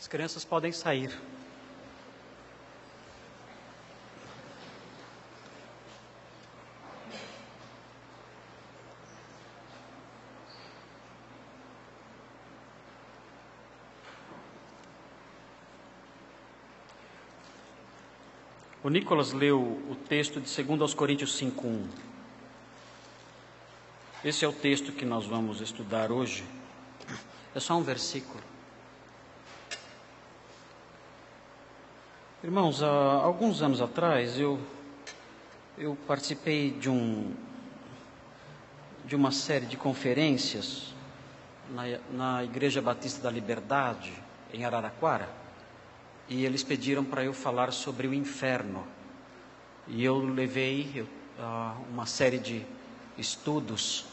As crianças podem sair. O Nicolas leu o texto de 2 Coríntios 5:1. Esse é o texto que nós vamos estudar hoje. É só um versículo. Irmãos, há alguns anos atrás eu participei de uma série de conferências na Igreja Batista da Liberdade, em Araraquara, e eles pediram para eu falar sobre o inferno. E eu levei uma série de estudos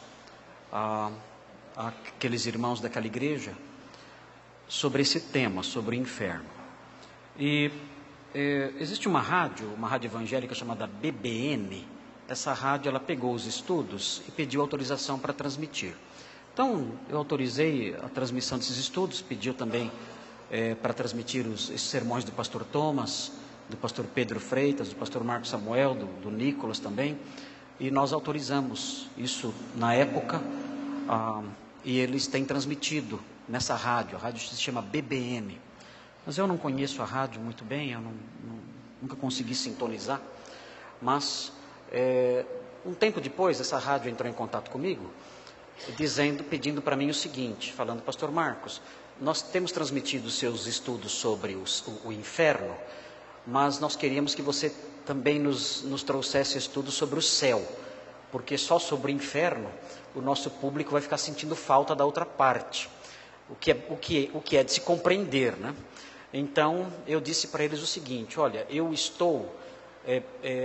àqueles irmãos daquela igreja sobre esse tema, sobre o inferno. E existe uma rádio evangélica chamada BBN. Essa rádio, ela pegou os estudos e pediu autorização para transmitir. Então, eu autorizei a transmissão desses estudos, pediu também para transmitir esses sermões do pastor Thomas, do pastor Pedro Freitas, do pastor Marcos Samuel, do Nicolas também, e nós autorizamos isso na época, e eles têm transmitido nessa rádio. A rádio se chama BBN. Mas eu não conheço a rádio muito bem, eu nunca consegui sintonizar, mas um tempo depois essa rádio entrou em contato comigo, pedindo para mim o seguinte, falando: pastor Marcos, nós temos transmitido seus estudos sobre o inferno, mas nós queríamos que você também nos trouxesse estudos sobre o céu, porque só sobre o inferno o nosso público vai ficar sentindo falta da outra parte, o que é de se compreender, né? Então, eu disse para eles o seguinte: olha, eu estou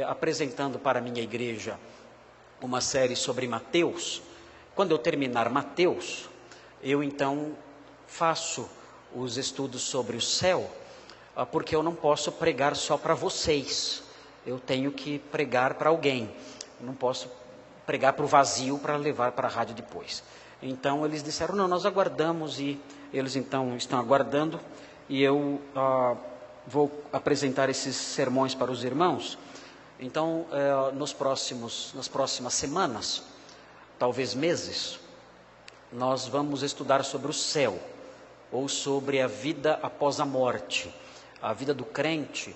apresentando para a minha igreja uma série sobre Mateus. Quando eu terminar Mateus, eu então faço os estudos sobre o céu, porque eu não posso pregar só para vocês. Eu tenho que pregar para alguém. Eu não posso pregar para o vazio para levar para a rádio depois. Então, eles disseram: não, nós aguardamos, e eles então estão aguardando. E eu vou apresentar esses sermões para os irmãos. Então, nas próximas semanas, talvez meses, nós vamos estudar sobre o céu, ou sobre a vida após a morte, a vida do crente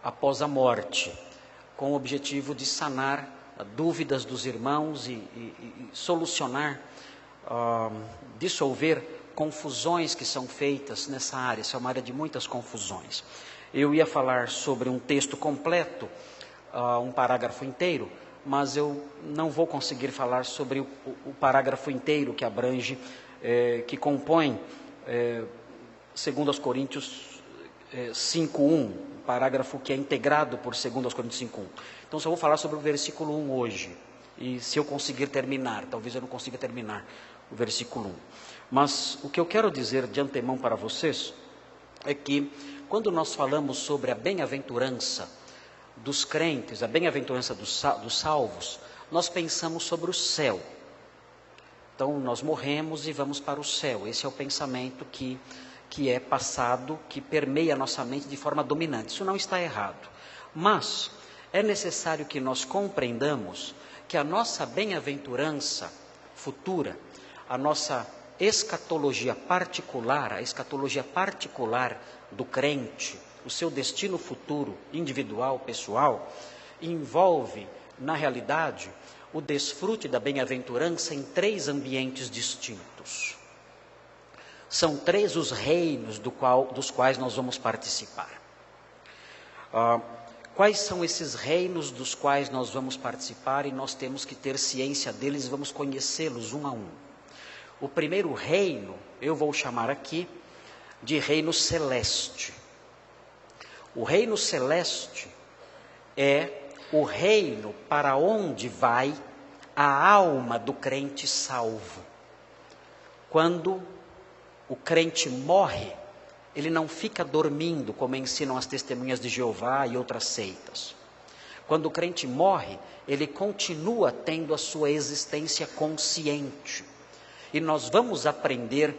após a morte, com o objetivo de sanar dúvidas dos irmãos e solucionar, dissolver confusões que são feitas nessa área. Essa é uma área de muitas confusões. Eu ia falar sobre um texto completo, um parágrafo inteiro, mas eu não vou conseguir falar sobre o parágrafo inteiro que abrange, que compõe 2 Coríntios 5:1, parágrafo que é integrado por 2 Coríntios 5:1. Então, só vou falar sobre o versículo 1 hoje, e se eu conseguir terminar, talvez eu não consiga terminar o versículo 1. Mas o que eu quero dizer de antemão para vocês é que, quando nós falamos sobre a bem-aventurança dos crentes, a bem-aventurança dos salvos, nós pensamos sobre o céu. Então, nós morremos e vamos para o céu. Esse é o pensamento que é passado, que permeia a nossa mente de forma dominante. Isso não está errado. Mas é necessário que nós compreendamos que a nossa bem-aventurança futura, a nossa escatologia particular, a escatologia particular do crente, o seu destino futuro, individual, pessoal, envolve, na realidade, o desfrute da bem-aventurança em 3 ambientes distintos. São 3 os reinos dos quais nós vamos participar. Quais são esses reinos dos quais nós vamos participar? E nós temos que ter ciência deles e vamos conhecê-los um a um. O primeiro reino, eu vou chamar aqui de reino celeste. O reino celeste é o reino para onde vai a alma do crente salvo. Quando o crente morre, ele não fica dormindo, como ensinam as testemunhas de Jeová e outras seitas. Quando o crente morre, ele continua tendo a sua existência consciente. E nós vamos aprender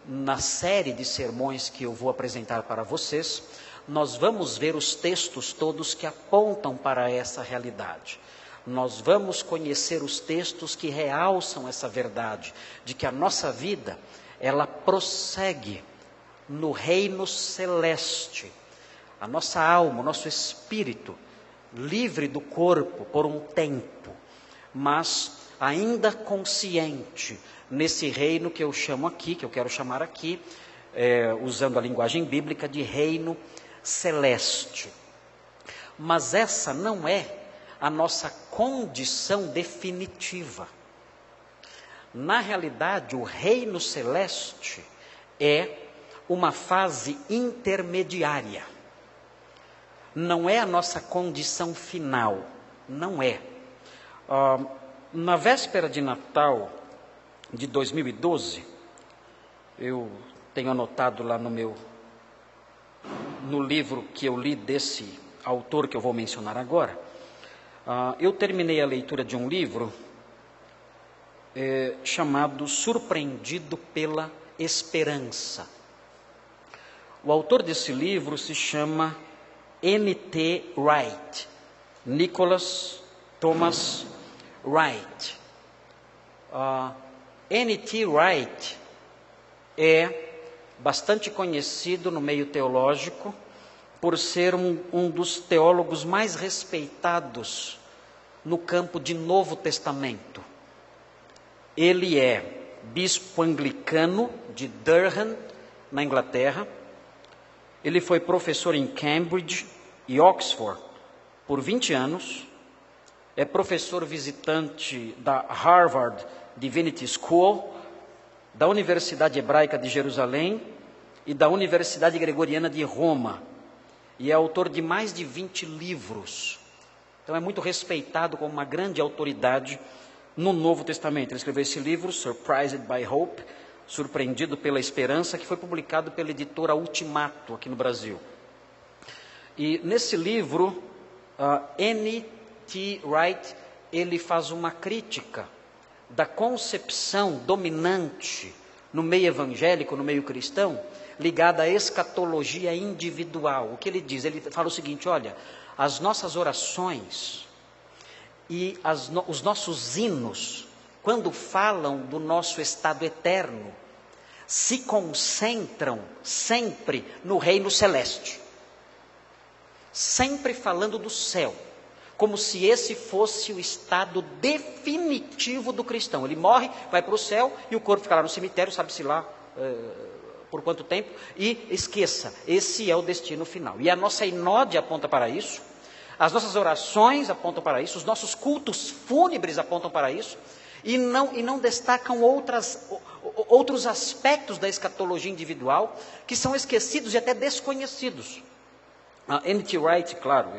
na série de sermões que eu vou apresentar para vocês, nós vamos ver os textos todos que apontam para essa realidade. Nós vamos conhecer os textos que realçam essa verdade, de que a nossa vida, ela prossegue no reino celeste. A nossa alma, o nosso espírito, livre do corpo por um tempo, mas ainda consciente nesse reino que eu chamo aqui, que eu quero chamar aqui, usando a linguagem bíblica, de reino celeste. Mas essa não é a nossa condição definitiva. Na realidade, o reino celeste é uma fase intermediária. Não é a nossa condição final, não é. Na véspera de Natal de 2012, eu tenho anotado lá no livro que eu li desse autor que eu vou mencionar agora, eu terminei a leitura de um livro chamado Surpreendido pela Esperança. O autor desse livro se chama N.T. Wright, Nicholas Thomas Wright. N.T. Wright é bastante conhecido no meio teológico por ser um dos teólogos mais respeitados no campo de Novo Testamento. Ele é bispo anglicano de Durham, na Inglaterra. Ele foi professor em Cambridge e Oxford por 20 anos. É professor visitante da Harvard Divinity School, da Universidade Hebraica de Jerusalém e da Universidade Gregoriana de Roma. E é autor de mais de 20 livros. Então é muito respeitado como uma grande autoridade no Novo Testamento. Ele escreveu esse livro, Surprised by Hope, Surpreendido pela Esperança, que foi publicado pela editora Ultimato, aqui no Brasil. E nesse livro, N.T. Wright, ele faz uma crítica da concepção dominante no meio evangélico, no meio cristão, ligada à escatologia individual. O que ele diz? Ele fala o seguinte: olha, as nossas orações e os nossos hinos, quando falam do nosso estado eterno, se concentram sempre no reino celeste, sempre falando do céu, como se esse fosse o estado definitivo do cristão. Ele morre, vai para o céu e o corpo fica lá no cemitério, sabe-se lá por quanto tempo, e esqueça, esse é o destino final. E a nossa inódia aponta para isso, as nossas orações apontam para isso, os nossos cultos fúnebres apontam para isso, e não destacam outros aspectos da escatologia individual que são esquecidos e até desconhecidos. N.T. Wright, claro,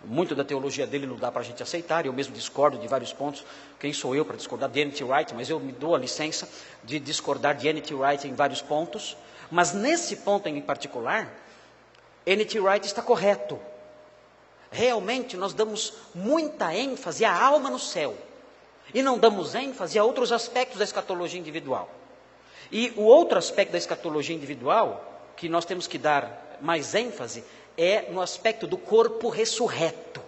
muito da teologia dele não dá para a gente aceitar, eu mesmo discordo de vários pontos. Quem sou eu para discordar de N.T. Wright? Mas eu me dou a licença de discordar de N.T. Wright em vários pontos. Mas nesse ponto em particular, N.T. Wright está correto. Realmente nós damos muita ênfase à alma no céu, e não damos ênfase a outros aspectos da escatologia individual. E o outro aspecto da escatologia individual, que nós temos que dar mais ênfase, é no aspecto do corpo ressurreto.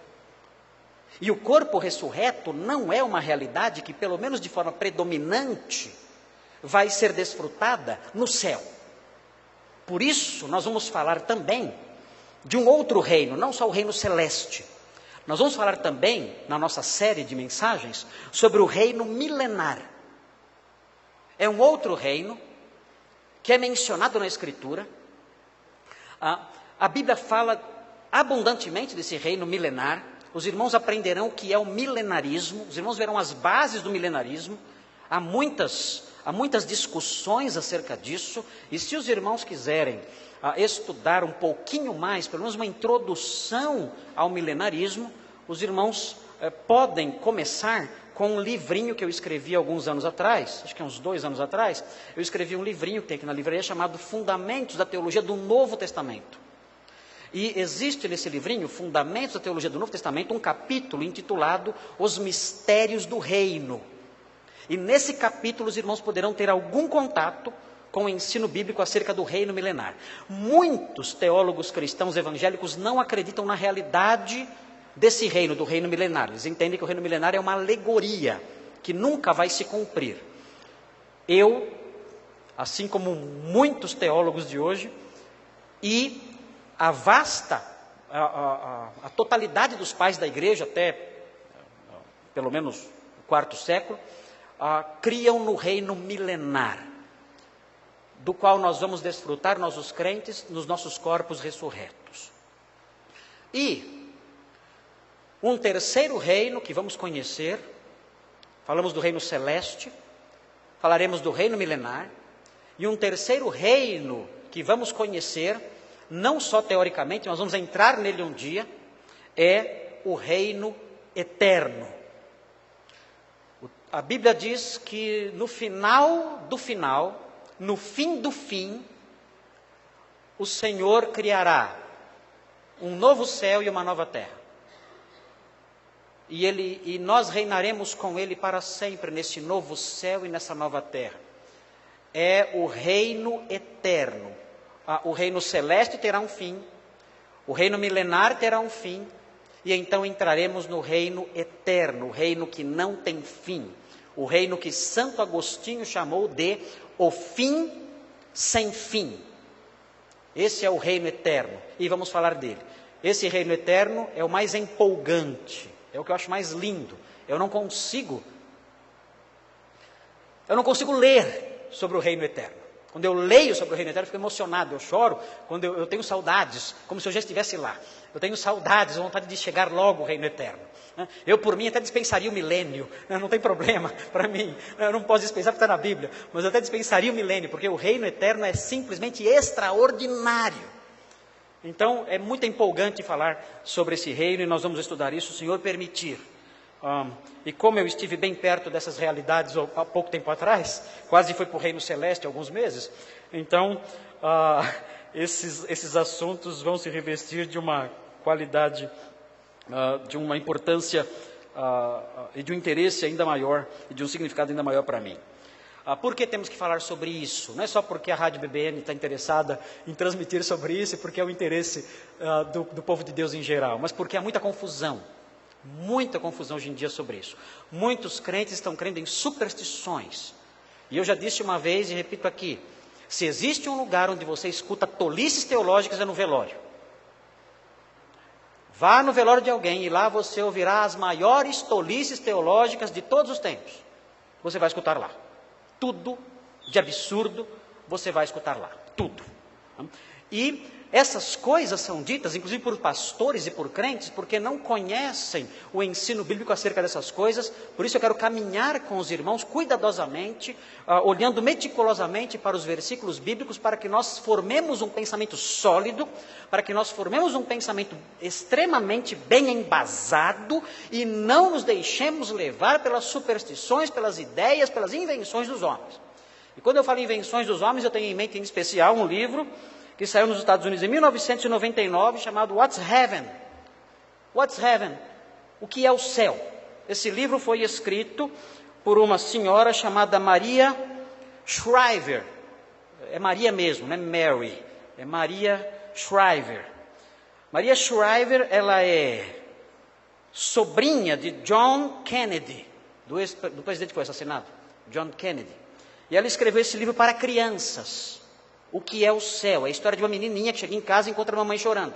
E o corpo ressurreto não é uma realidade que, pelo menos de forma predominante, vai ser desfrutada no céu. Por isso, nós vamos falar também de um outro reino, não só o reino celeste. Nós vamos falar também, na nossa série de mensagens, sobre o reino milenar. É um outro reino que é mencionado na Escritura. A Bíblia fala abundantemente desse reino milenar. Os irmãos aprenderão o que é o milenarismo. Os irmãos verão as bases do milenarismo. Há muitas discussões acerca disso. E se os irmãos quiserem estudar um pouquinho mais, pelo menos uma introdução ao milenarismo, os irmãos podem começar com um livrinho que eu escrevi alguns anos atrás, acho que uns 2 anos atrás. Eu escrevi um livrinho que tem aqui na livraria chamado Fundamentos da Teologia do Novo Testamento. E existe nesse livrinho, Fundamentos da Teologia do Novo Testamento, um capítulo intitulado Os Mistérios do Reino. E nesse capítulo os irmãos poderão ter algum contato com o ensino bíblico acerca do reino milenar. Muitos teólogos cristãos evangélicos não acreditam na realidade desse reino, do reino milenar. Eles entendem que o reino milenar é uma alegoria, que nunca vai se cumprir. Eu, assim como muitos teólogos de hoje, e a vasta, a totalidade dos pais da igreja, até pelo menos o quarto século, criam no reino milenar, do qual nós vamos desfrutar, nós os crentes, nos nossos corpos ressurretos. E um terceiro reino que vamos conhecer, falamos do reino celeste, falaremos do reino milenar, e um terceiro reino que vamos conhecer, não só teoricamente, nós vamos entrar nele um dia, é o reino eterno. A Bíblia diz que no final do final, no fim do fim, o Senhor criará um novo céu e uma nova terra. E nós reinaremos com Ele para sempre, nesse novo céu e nessa nova terra. É o reino eterno. O reino celeste terá um fim, o reino milenar terá um fim, e então entraremos no reino eterno, o reino que não tem fim, o reino que Santo Agostinho chamou de o fim sem fim. Esse é o reino eterno, e vamos falar dele. Esse reino eterno é o mais empolgante, é o que eu acho mais lindo. Eu não consigo ler sobre o reino eterno. Quando eu leio sobre o reino eterno, eu fico emocionado, eu choro, quando eu tenho saudades, como se eu já estivesse lá. Eu tenho saudades, vontade de chegar logo ao reino eterno. Eu, por mim, até dispensaria o milênio, não tem problema para mim. Eu não posso dispensar porque está na Bíblia, mas eu até dispensaria o milênio, porque o reino eterno é simplesmente extraordinário. Então, é muito empolgante falar sobre esse reino, e nós vamos estudar isso, se o Senhor permitir. E como eu estive bem perto dessas realidades há pouco tempo atrás, quase fui para o reino celeste há alguns meses, então esses assuntos vão se revestir de uma qualidade, de uma importância e de um interesse ainda maior, e de um significado ainda maior para mim. Por que temos que falar sobre isso? Não é só porque a Rádio BBN está interessada em transmitir sobre isso, e porque é o interesse do povo de Deus em geral, mas porque há muita confusão hoje em dia sobre isso. Muitos crentes estão crendo em superstições, e eu já disse uma vez e repito aqui, se existe um lugar onde você escuta tolices teológicas é no velório. Vá no velório de alguém e lá você ouvirá as maiores tolices teológicas de todos os tempos. Você vai escutar lá. Tudo de absurdo você vai escutar lá. Tudo. E essas coisas são ditas, inclusive por pastores e por crentes, porque não conhecem o ensino bíblico acerca dessas coisas. Por isso eu quero caminhar com os irmãos cuidadosamente, olhando meticulosamente para os versículos bíblicos, para que nós formemos um pensamento sólido, para que nós formemos um pensamento extremamente bem embasado, e não nos deixemos levar pelas superstições, pelas ideias, pelas invenções dos homens. E quando eu falo invenções dos homens, eu tenho em mente em especial um livro que saiu nos Estados Unidos em 1999, chamado What's Heaven? What's Heaven? O que é o céu? Esse livro foi escrito por uma senhora chamada Maria Shriver. É Maria mesmo, não é Mary. É Maria Shriver. Maria Shriver, ela é sobrinha de John Kennedy, do presidente que foi assassinado, John Kennedy. E ela escreveu esse livro para crianças. O que é o céu? É a história de uma menininha que chega em casa e encontra a mamãe chorando.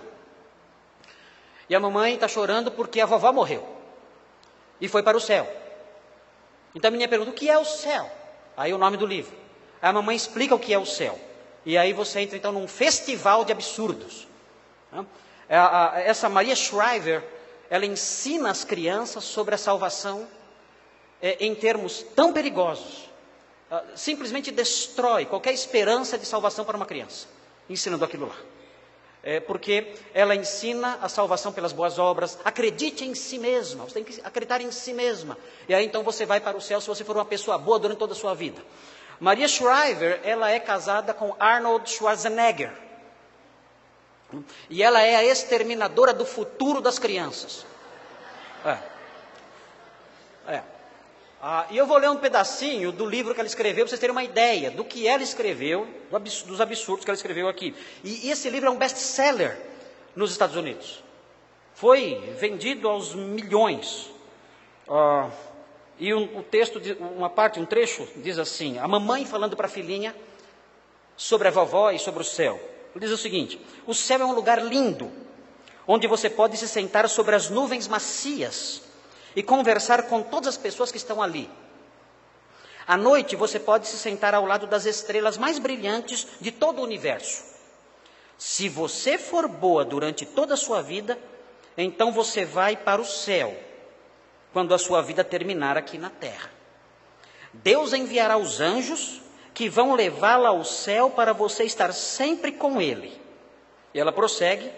E a mamãe está chorando porque a vovó morreu. E foi para o céu. Então a menina pergunta, o que é o céu? Aí o nome do livro. Aí a mamãe explica o que é o céu. E aí você entra então num festival de absurdos. Essa Maria Shriver, ela ensina as crianças sobre a salvação em termos tão perigosos. Simplesmente destrói qualquer esperança de salvação para uma criança, ensinando aquilo lá. Porque ela ensina a salvação pelas boas obras. Acredite em si mesma, você tem que acreditar em si mesma. E aí então você vai para o céu se você for uma pessoa boa durante toda a sua vida. Maria Shriver, ela é casada com Arnold Schwarzenegger. E ela é a exterminadora do futuro das crianças. E eu vou ler um pedacinho do livro que ela escreveu, para vocês terem uma ideia do que ela escreveu, dos absurdos que ela escreveu aqui. E esse livro é um best-seller nos Estados Unidos. Foi vendido aos milhões. E o texto, um trecho, diz assim: a mamãe falando para a filhinha sobre a vovó e sobre o céu. Ele diz o seguinte: o céu é um lugar lindo, onde você pode se sentar sobre as nuvens macias e conversar com todas as pessoas que estão ali. À noite você pode se sentar ao lado das estrelas mais brilhantes de todo o universo. Se você for boa durante toda a sua vida, então você vai para o céu, quando a sua vida terminar aqui na terra. Deus enviará os anjos que vão levá-la ao céu para você estar sempre com Ele. E ela prossegue,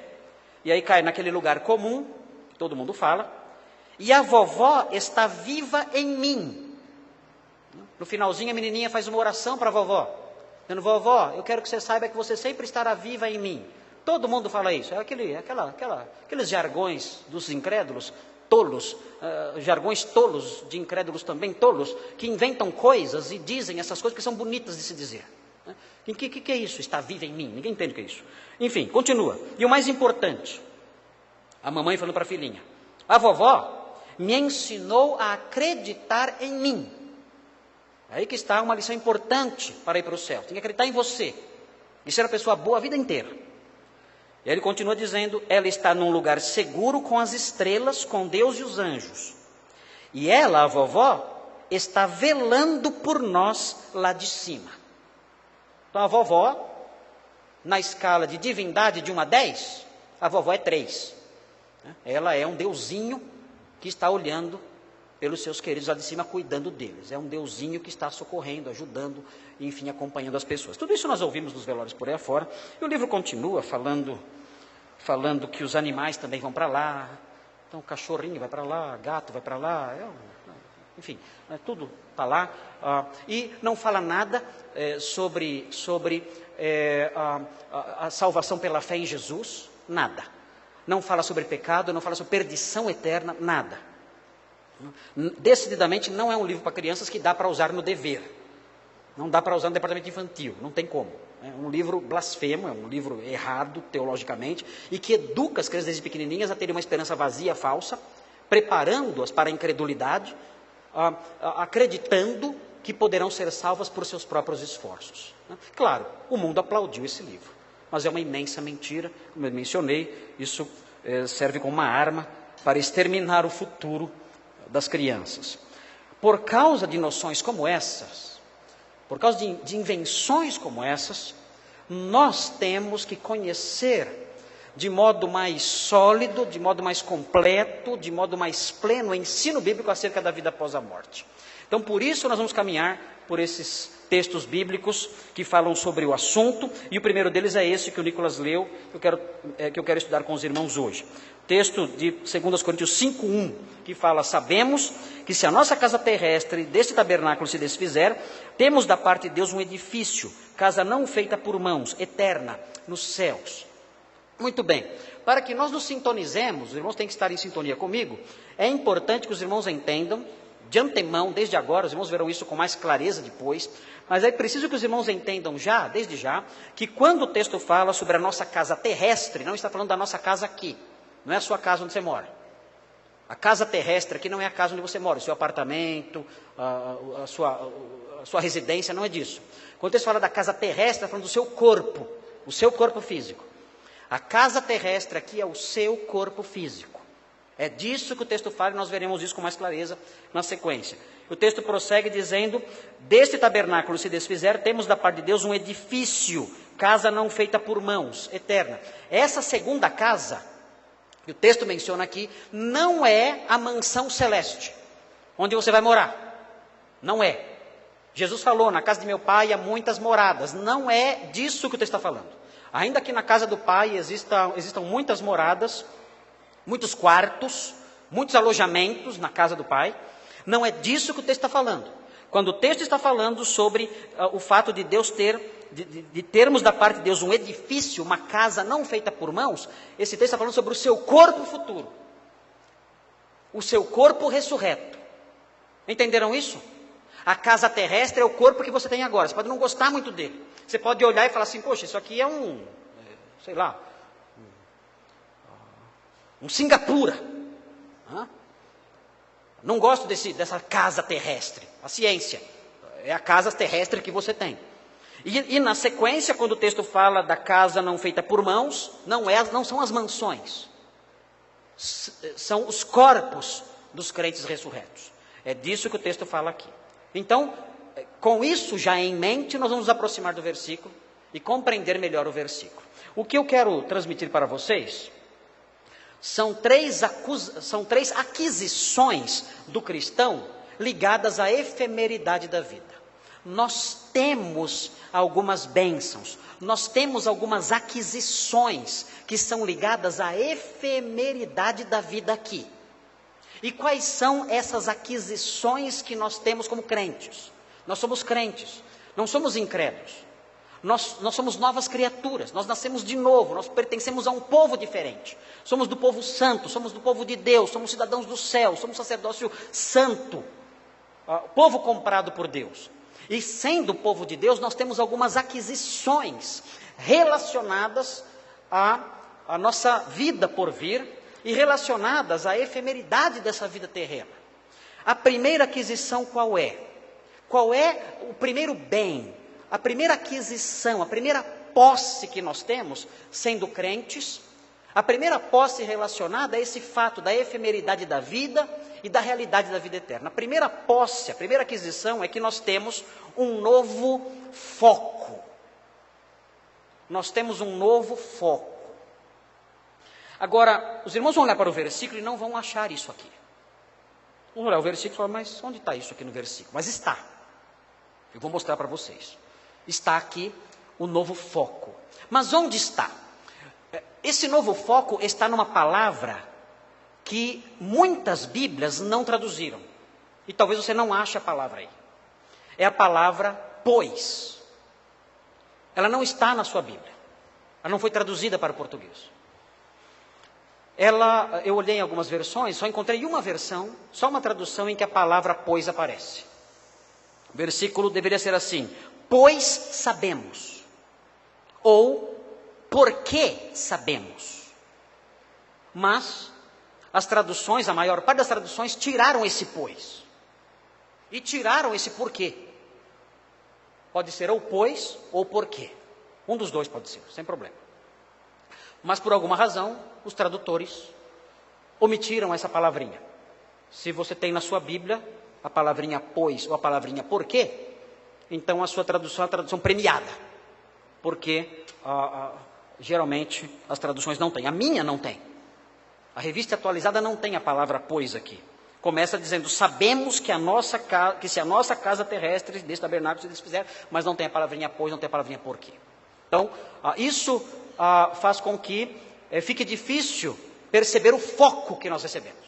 e aí cai naquele lugar comum, que todo mundo fala: e a vovó está viva em mim. No finalzinho a menininha faz uma oração para a vovó, dizendo: vovó, eu quero que você saiba que você sempre estará viva em mim. Todo mundo fala isso, é aqueles jargões dos incrédulos, tolos, jargões tolos de incrédulos também tolos, que inventam coisas e dizem essas coisas que são bonitas de se dizer. O que é isso? Está viva em mim? Ninguém entende o que é isso. Enfim, continua. E o mais importante, a mamãe falando para a filhinha: a vovó me ensinou a acreditar em mim. Aí que está uma lição importante para ir para o céu. Tem que acreditar em você e ser uma pessoa boa a vida inteira. E aí ele continua dizendo: ela está num lugar seguro com as estrelas, com Deus e os anjos. E ela, a vovó, está velando por nós lá de cima. Então a vovó, na escala de divindade de 1 a 10, a vovó é 3. Ela é um deusinho que está olhando pelos seus queridos lá de cima, cuidando deles. É um deusinho que está socorrendo, ajudando, enfim, acompanhando as pessoas. Tudo isso nós ouvimos nos velórios por aí afora. E o livro continua falando que os animais também vão para lá. Então o cachorrinho vai para lá, gato vai para lá, enfim, tudo está lá. E não fala nada sobre a salvação pela fé em Jesus, nada. Não fala sobre pecado, não fala sobre perdição eterna, nada. Decididamente não é um livro para crianças que dá para usar no dever. Não dá para usar no departamento infantil, não tem como. É um livro blasfemo, é um livro errado teologicamente, e que educa as crianças desde pequenininhas a terem uma esperança vazia, falsa, preparando-as para a incredulidade, acreditando que poderão ser salvas por seus próprios esforços. Claro, o mundo aplaudiu esse livro. Mas é uma imensa mentira, como eu mencionei, isso serve como uma arma para exterminar o futuro das crianças. Por causa de noções como essas, por causa de invenções como essas, nós temos que conhecer de modo mais sólido, de modo mais completo, de modo mais pleno o ensino bíblico acerca da vida após a morte. Então, por isso nós vamos caminhar por esses textos bíblicos que falam sobre o assunto, e o primeiro deles é esse que o Nicolas leu, que eu quero estudar com os irmãos hoje. Texto de 2 Coríntios 5:1, que fala: sabemos que se a nossa casa terrestre deste tabernáculo se desfizer, temos da parte de Deus um edifício, casa não feita por mãos, eterna, nos céus. Muito bem, para que nós nos sintonizemos, os irmãos têm que estar em sintonia comigo, é importante que os irmãos entendam, de antemão, desde agora, os irmãos verão isso com mais clareza depois, mas é preciso que os irmãos entendam já, desde já, que quando o texto fala sobre a nossa casa terrestre, não está falando da nossa casa aqui, não é a sua casa onde você mora. A casa terrestre aqui não é a casa onde você mora, o seu apartamento, a sua residência, não é disso. Quando o texto fala da casa terrestre, está falando do seu corpo, o seu corpo físico. A casa terrestre aqui é o seu corpo físico. É disso que o texto fala, e nós veremos isso com mais clareza na sequência. O texto prossegue dizendo: deste tabernáculo se desfizer, temos da parte de Deus um edifício, casa não feita por mãos, eterna. Essa segunda casa, que o texto menciona aqui, não é a mansão celeste, onde você vai morar. Não é. Jesus falou: na casa de meu pai há muitas moradas. Não é disso que o texto está falando. Ainda que na casa do pai existam muitas moradas, muitos quartos, muitos alojamentos na casa do pai, não é disso que o texto está falando. Quando o texto está falando sobre o fato de Deus termos da parte de Deus um edifício, uma casa não feita por mãos, esse texto está falando sobre o seu corpo futuro, o seu corpo ressurreto. Entenderam isso? A casa terrestre é o corpo que você tem agora. Você pode não gostar muito dele. Você pode olhar e falar assim, poxa, isso aqui é sei lá, um Singapura. Não gosto dessa casa terrestre. A ciência é a casa terrestre que você tem. E na sequência, quando o texto fala da casa não feita por mãos, não são as mansões. São os corpos dos crentes ressurretos. É disso que o texto fala aqui. Então, com isso já em mente, nós vamos nos aproximar do versículo e compreender melhor o versículo. O que eu quero transmitir para vocês são três aquisições do cristão ligadas à efemeridade da vida. Nós temos algumas bênçãos, nós temos algumas aquisições que são ligadas à efemeridade da vida aqui. E quais são essas aquisições que nós temos como crentes? Nós somos crentes, não somos incrédulos. Nós somos novas criaturas, nós nascemos de novo, nós pertencemos a um povo diferente. Somos do povo santo, somos do povo de Deus, somos cidadãos do céu, somos sacerdócio santo, povo comprado por Deus. E sendo povo de Deus, nós temos algumas aquisições relacionadas à nossa vida por vir e relacionadas à efemeridade dessa vida terrena. A primeira aquisição qual é? Qual é o primeiro bem? A primeira aquisição, a primeira posse que nós temos, sendo crentes, a primeira posse relacionada a esse fato da efemeridade da vida e da realidade da vida eterna. A primeira posse, a primeira aquisição é que nós temos um novo foco. Nós temos um novo foco. Agora, os irmãos vão olhar para o versículo e não vão achar isso aqui. Vão olhar o versículo e falar, mas onde está isso aqui no versículo? Mas está. Eu vou mostrar para vocês. Está aqui o novo foco. Mas onde está? Esse novo foco está numa palavra que muitas Bíblias não traduziram. E talvez você não ache a palavra aí. É a palavra pois. Ela não está na sua Bíblia. Ela não foi traduzida para o português. Eu olhei em algumas versões, só encontrei uma versão, só uma tradução em que a palavra pois aparece. O versículo deveria ser assim: pois sabemos, ou porque sabemos. Mas as traduções, a maior parte das traduções, tiraram esse pois. E tiraram esse porquê. Pode ser ou pois ou porquê. Um dos dois pode ser, sem problema. Mas por alguma razão, os tradutores omitiram essa palavrinha. Se você tem na sua Bíblia a palavrinha pois ou a palavrinha porquê, então a sua tradução é a tradução premiada. Porque geralmente as traduções não têm. A minha não tem. A revista atualizada não tem a palavra pois aqui. Começa dizendo, sabemos que se a nossa casa terrestre, desse tabernáculo se desfizer, mas não tem a palavrinha pois, não tem a palavrinha porquê. Então, isso faz com que fique difícil perceber o foco que nós recebemos.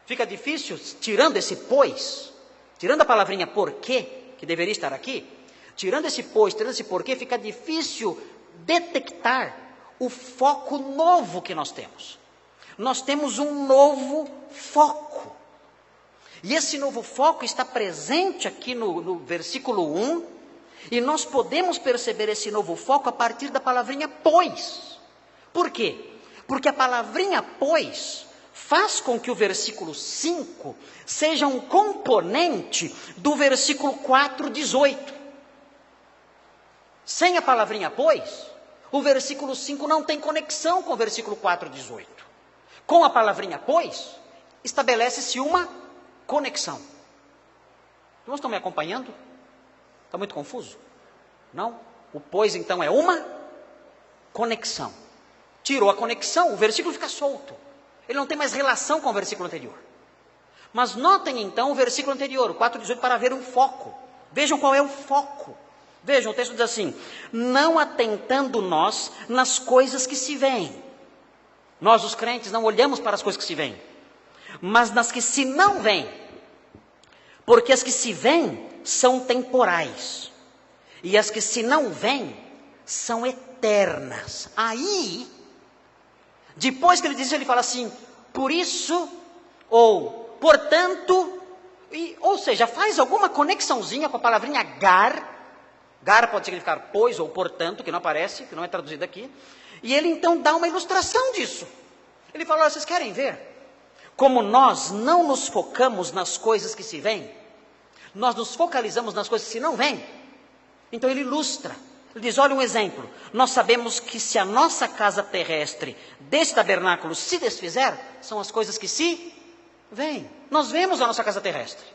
Fica difícil, tirando esse pois, tirando a palavrinha porquê, que deveria estar aqui, tirando esse pois, tirando esse porquê, fica difícil detectar o foco novo que nós temos. Nós temos um novo foco. E esse novo foco está presente aqui no versículo 1, e nós podemos perceber esse novo foco a partir da palavrinha pois. Por quê? Porque a palavrinha pois faz com que o versículo 5 seja um componente do versículo 4:18. Sem a palavrinha pois, o versículo 5 não tem conexão com o versículo 4:18. Com a palavrinha pois, estabelece-se uma conexão. Vocês estão me acompanhando? Está muito confuso? Não? O pois então é uma conexão. Tirou a conexão, o versículo fica solto. Ele não tem mais relação com o versículo anterior. Mas notem então o versículo anterior, o 4:18, para ver um foco. Vejam qual é o foco. Vejam, o texto diz assim: não atentando nós nas coisas que se veem. Nós, os crentes, não olhamos para as coisas que se veem, mas nas que se não veem. Porque as que se veem são temporais, e as que se não veem são eternas. Aí, depois que ele diz isso, ele fala assim: por isso, ou portanto, Ou seja, faz alguma conexãozinha com a palavrinha gar. Gar pode significar pois ou portanto, que não aparece, que não é traduzido aqui. E ele então dá uma ilustração disso. Ele fala, olha, vocês querem ver como nós não nos focamos nas coisas que se veem? Nós nos focalizamos nas coisas que se não veem. Então ele ilustra. Ele diz, olha um exemplo. Nós sabemos que se a nossa casa terrestre desse tabernáculo se desfizer, são as coisas que se veem. Nós vemos a nossa casa terrestre.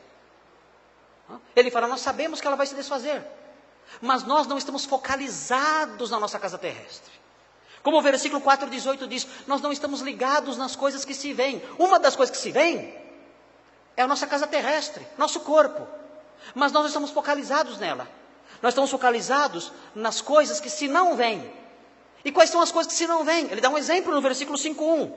Ele fala, nós sabemos que ela vai se desfazer. Mas nós não estamos focalizados na nossa casa terrestre. Como o versículo 4:18 diz, nós não estamos ligados nas coisas que se veem. Uma das coisas que se veem é a nossa casa terrestre, nosso corpo. Mas nós não estamos focalizados nela. Nós estamos focalizados nas coisas que se não veem. E quais são as coisas que se não veem? Ele dá um exemplo no versículo 5:1.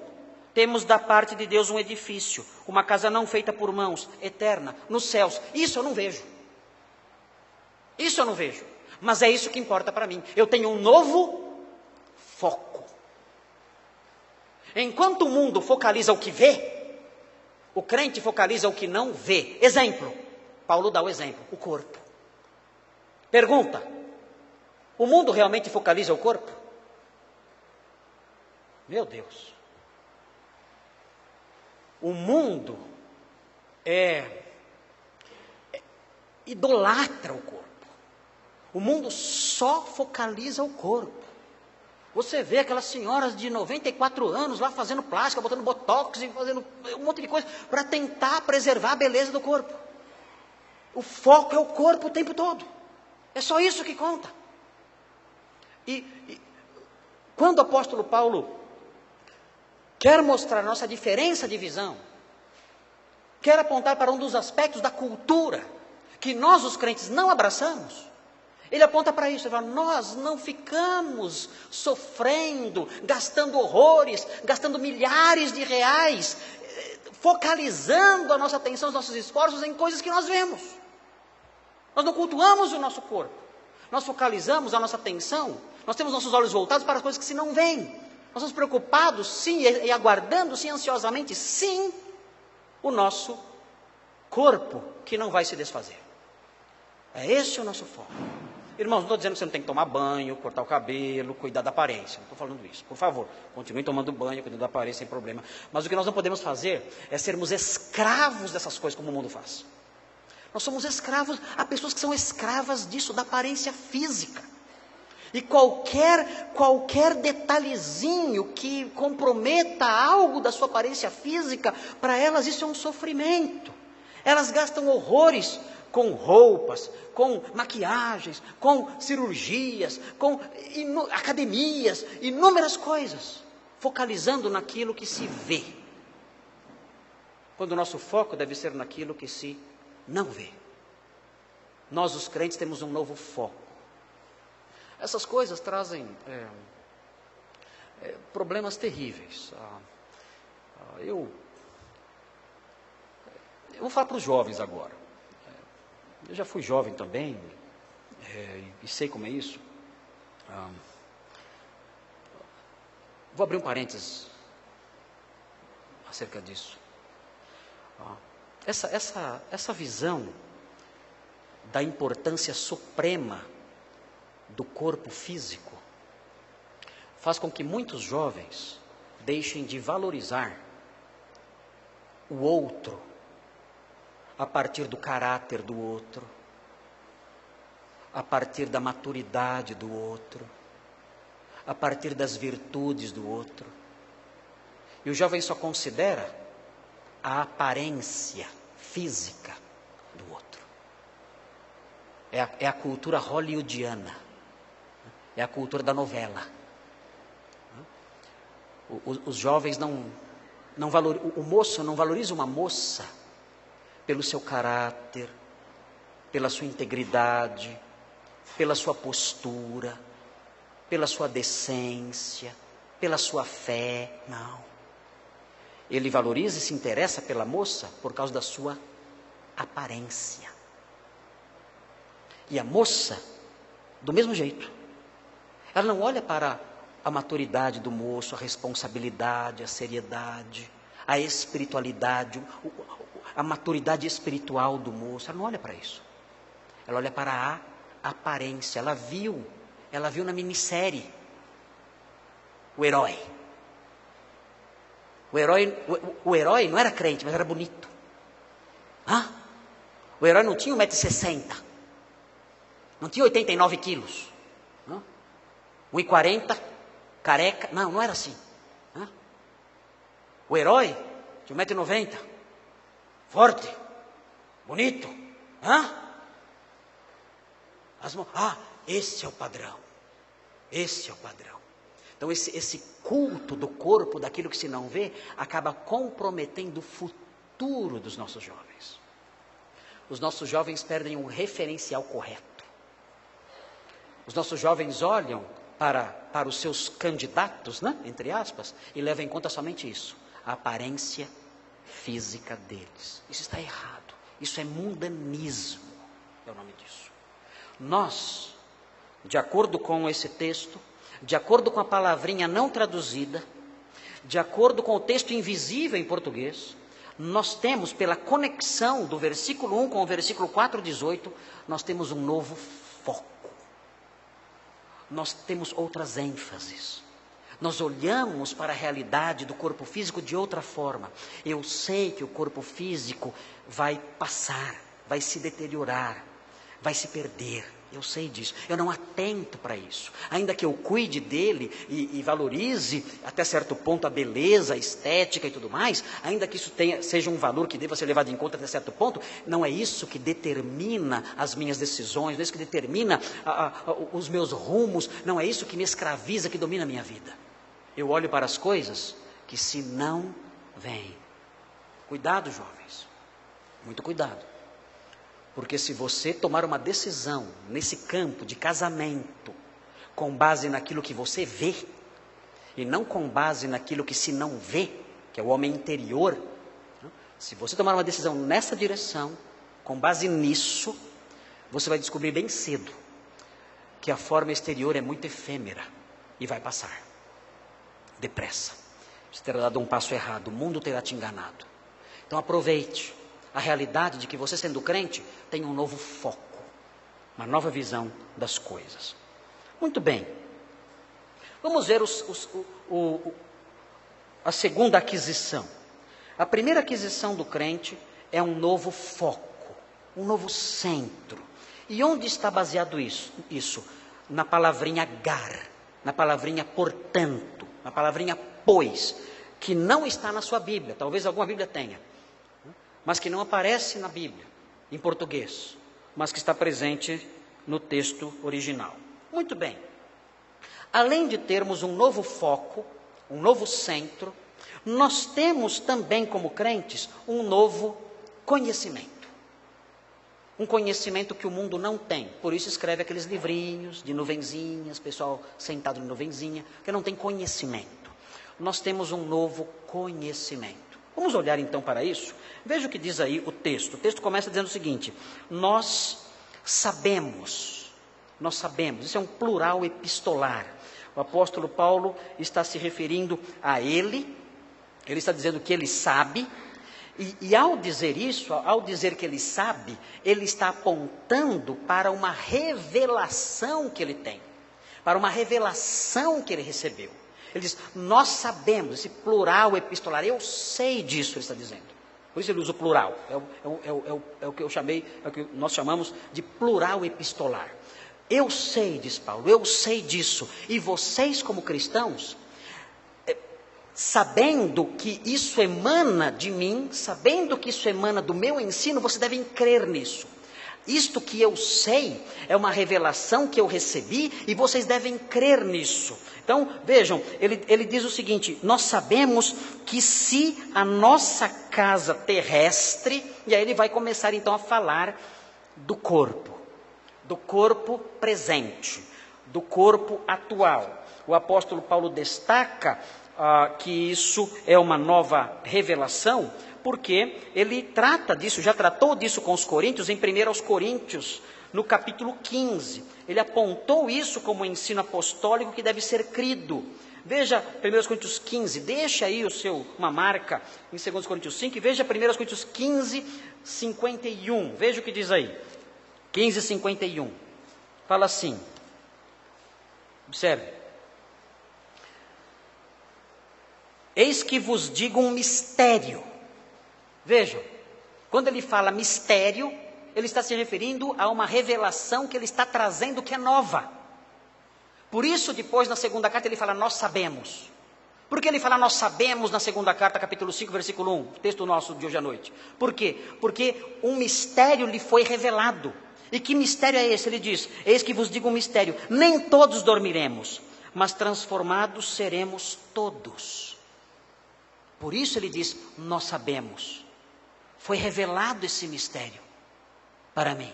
Temos da parte de Deus um edifício, uma casa não feita por mãos, eterna, nos céus. Isso eu não vejo. Isso eu não vejo. Mas é isso que importa para mim. Eu tenho um novo foco. Enquanto o mundo focaliza o que vê, o crente focaliza o que não vê. Exemplo. Paulo dá o exemplo. O corpo. Pergunta. O mundo realmente focaliza o corpo? Meu Deus. O mundo idolatra o corpo. O mundo só focaliza o corpo. Você vê aquelas senhoras de 94 anos lá fazendo plástica, botando botox e fazendo um monte de coisa para tentar preservar a beleza do corpo. O foco é o corpo o tempo todo. É só isso que conta. E quando o apóstolo Paulo quer mostrar a nossa diferença de visão, quer apontar para um dos aspectos da cultura que nós, os crentes, não abraçamos, ele aponta para isso. Ele fala, nós não ficamos sofrendo, gastando horrores, gastando milhares de reais, focalizando a nossa atenção, os nossos esforços em coisas que nós vemos. Nós não cultuamos o nosso corpo. Nós focalizamos a nossa atenção, nós temos nossos olhos voltados para as coisas que se não veem. Nós estamos preocupados, sim, e aguardando, sim, ansiosamente, sim, o nosso corpo que não vai se desfazer. É esse o nosso foco. Irmãos, não estou dizendo que você não tem que tomar banho, cortar o cabelo, cuidar da aparência. Não estou falando isso. Por favor, continue tomando banho, cuidando da aparência, sem problema. Mas o que nós não podemos fazer é sermos escravos dessas coisas como o mundo faz. Nós somos escravos, há pessoas que são escravas disso, da aparência física. E qualquer detalhezinho que comprometa algo da sua aparência física, para elas isso é um sofrimento. Elas gastam horrores com roupas, com maquiagens, com cirurgias, com academias, inúmeras coisas, focalizando naquilo que se vê. Quando o nosso foco deve ser naquilo que se não vê. Nós, os crentes, temos um novo foco. Essas coisas trazem problemas terríveis. Eu vou falar para os jovens agora. Eu já fui jovem também, e sei como é isso. Vou abrir um parênteses acerca disso. Essa visão da importância suprema do corpo físico faz com que muitos jovens deixem de valorizar o outro a partir do caráter do outro, a partir da maturidade do outro, a partir das virtudes do outro. E o jovem só considera a aparência física do outro. É a cultura hollywoodiana, é a cultura da novela. Os jovens não valorizam, o moço não valoriza uma moça pelo seu caráter, pela sua integridade, pela sua postura, pela sua decência, pela sua fé, não. Ele valoriza e se interessa pela moça por causa da sua aparência. E a moça, do mesmo jeito, ela não olha para a maturidade do moço, a responsabilidade, a seriedade, a espiritualidade, a maturidade espiritual do moço. Ela não olha para isso. Ela olha para a aparência. Ela viu na minissérie o herói. O herói não era crente, mas era bonito. O herói não tinha 1,60 m. Não tinha 89 quilos. 1,40 m, careca. Não era assim. O herói tinha 1,90 m. Forte. Bonito. Esse é o padrão. Esse é o padrão. Então esse culto do corpo, daquilo que se não vê, acaba comprometendo o futuro dos nossos jovens. Os nossos jovens perdem um referencial correto. Os nossos jovens olham para os seus candidatos, entre aspas, e levam em conta somente isso, a aparência física deles. Isso está errado. Isso é mundanismo, é o nome disso. Nós, de acordo com esse texto, de acordo com a palavrinha não traduzida, de acordo com o texto invisível em português, nós temos, pela conexão do versículo 1 com o versículo 4:18, nós temos um novo foco. Nós temos outras ênfases. Nós olhamos para a realidade do corpo físico de outra forma. Eu sei que o corpo físico vai passar, vai se deteriorar, vai se perder. Eu sei disso. Eu não atento para isso. Ainda que eu cuide dele e valorize até certo ponto a beleza, a estética e tudo mais, ainda que isso seja um valor que deva ser levado em conta até certo ponto, não é isso que determina as minhas decisões, não é isso que determina os meus rumos, não é isso que me escraviza, que domina a minha vida. Eu olho para as coisas que se não veem. Cuidado, jovens. Muito cuidado. Porque se você tomar uma decisão nesse campo de casamento, com base naquilo que você vê, e não com base naquilo que se não vê, que é o homem interior, se você tomar uma decisão nessa direção, com base nisso, você vai descobrir bem cedo que a forma exterior é muito efêmera e vai passar, depressa. Você terá dado um passo errado, o mundo terá te enganado. Então aproveite a realidade de que você, sendo crente, tem um novo foco, uma nova visão das coisas. Muito bem. Vamos ver a segunda aquisição. A primeira aquisição do crente é um novo foco, um novo centro. E onde está baseado isso? Na palavrinha gar, na palavrinha portanto, na palavrinha pois, que não está na sua Bíblia, talvez alguma Bíblia tenha, mas que não aparece na Bíblia, em português, mas que está presente no texto original. Muito bem. Além de termos um novo foco, um novo centro, nós temos também, como crentes, um novo conhecimento. Um conhecimento que o mundo não tem. Por isso escreve aqueles livrinhos de nuvenzinhas, pessoal sentado em nuvenzinha, que não tem conhecimento. Nós temos um novo conhecimento. Vamos olhar então para isso? Veja o que diz aí o texto. O texto começa dizendo o seguinte: nós sabemos, isso é um plural epistolar. O apóstolo Paulo está se referindo a ele está dizendo que ele sabe, e ao dizer isso, ao dizer que ele sabe, ele está apontando para uma revelação que ele tem, para uma revelação que ele recebeu. Ele diz, nós sabemos, esse plural epistolar, eu sei disso, ele está dizendo. Por isso ele usa o plural, é o que eu chamei, é o que nós chamamos de plural epistolar. Eu sei, diz Paulo, eu sei disso. E vocês como cristãos, sabendo que isso emana de mim, sabendo que isso emana do meu ensino, vocês devem crer nisso. Isto que eu sei é uma revelação que eu recebi e vocês devem crer nisso. Então, vejam, ele diz o seguinte, nós sabemos que se a nossa casa terrestre, e aí ele vai começar então a falar do corpo presente, do corpo atual. O apóstolo Paulo destaca que isso é uma nova revelação, porque ele trata disso, já tratou disso com os coríntios, em 1 Coríntios, no capítulo 15. Ele apontou isso como um ensino apostólico que deve ser crido. Veja 1 Coríntios 15, deixa aí uma marca em 2 Coríntios 5 e veja 1 Coríntios 15, 51. Veja o que diz aí. 15, 51. Fala assim. Observe. Eis que vos digo um mistério. Vejam, quando ele fala mistério, ele está se referindo a uma revelação que ele está trazendo que é nova. Por isso, depois, na segunda carta, ele fala, nós sabemos. Por que ele fala, nós sabemos, na segunda carta, capítulo 5, versículo 1, texto nosso de hoje à noite? Por quê? Porque um mistério lhe foi revelado. E que mistério é esse? Ele diz, eis que vos digo um mistério, nem todos dormiremos, mas transformados seremos todos. Por isso ele diz, nós sabemos. Foi revelado esse mistério para mim.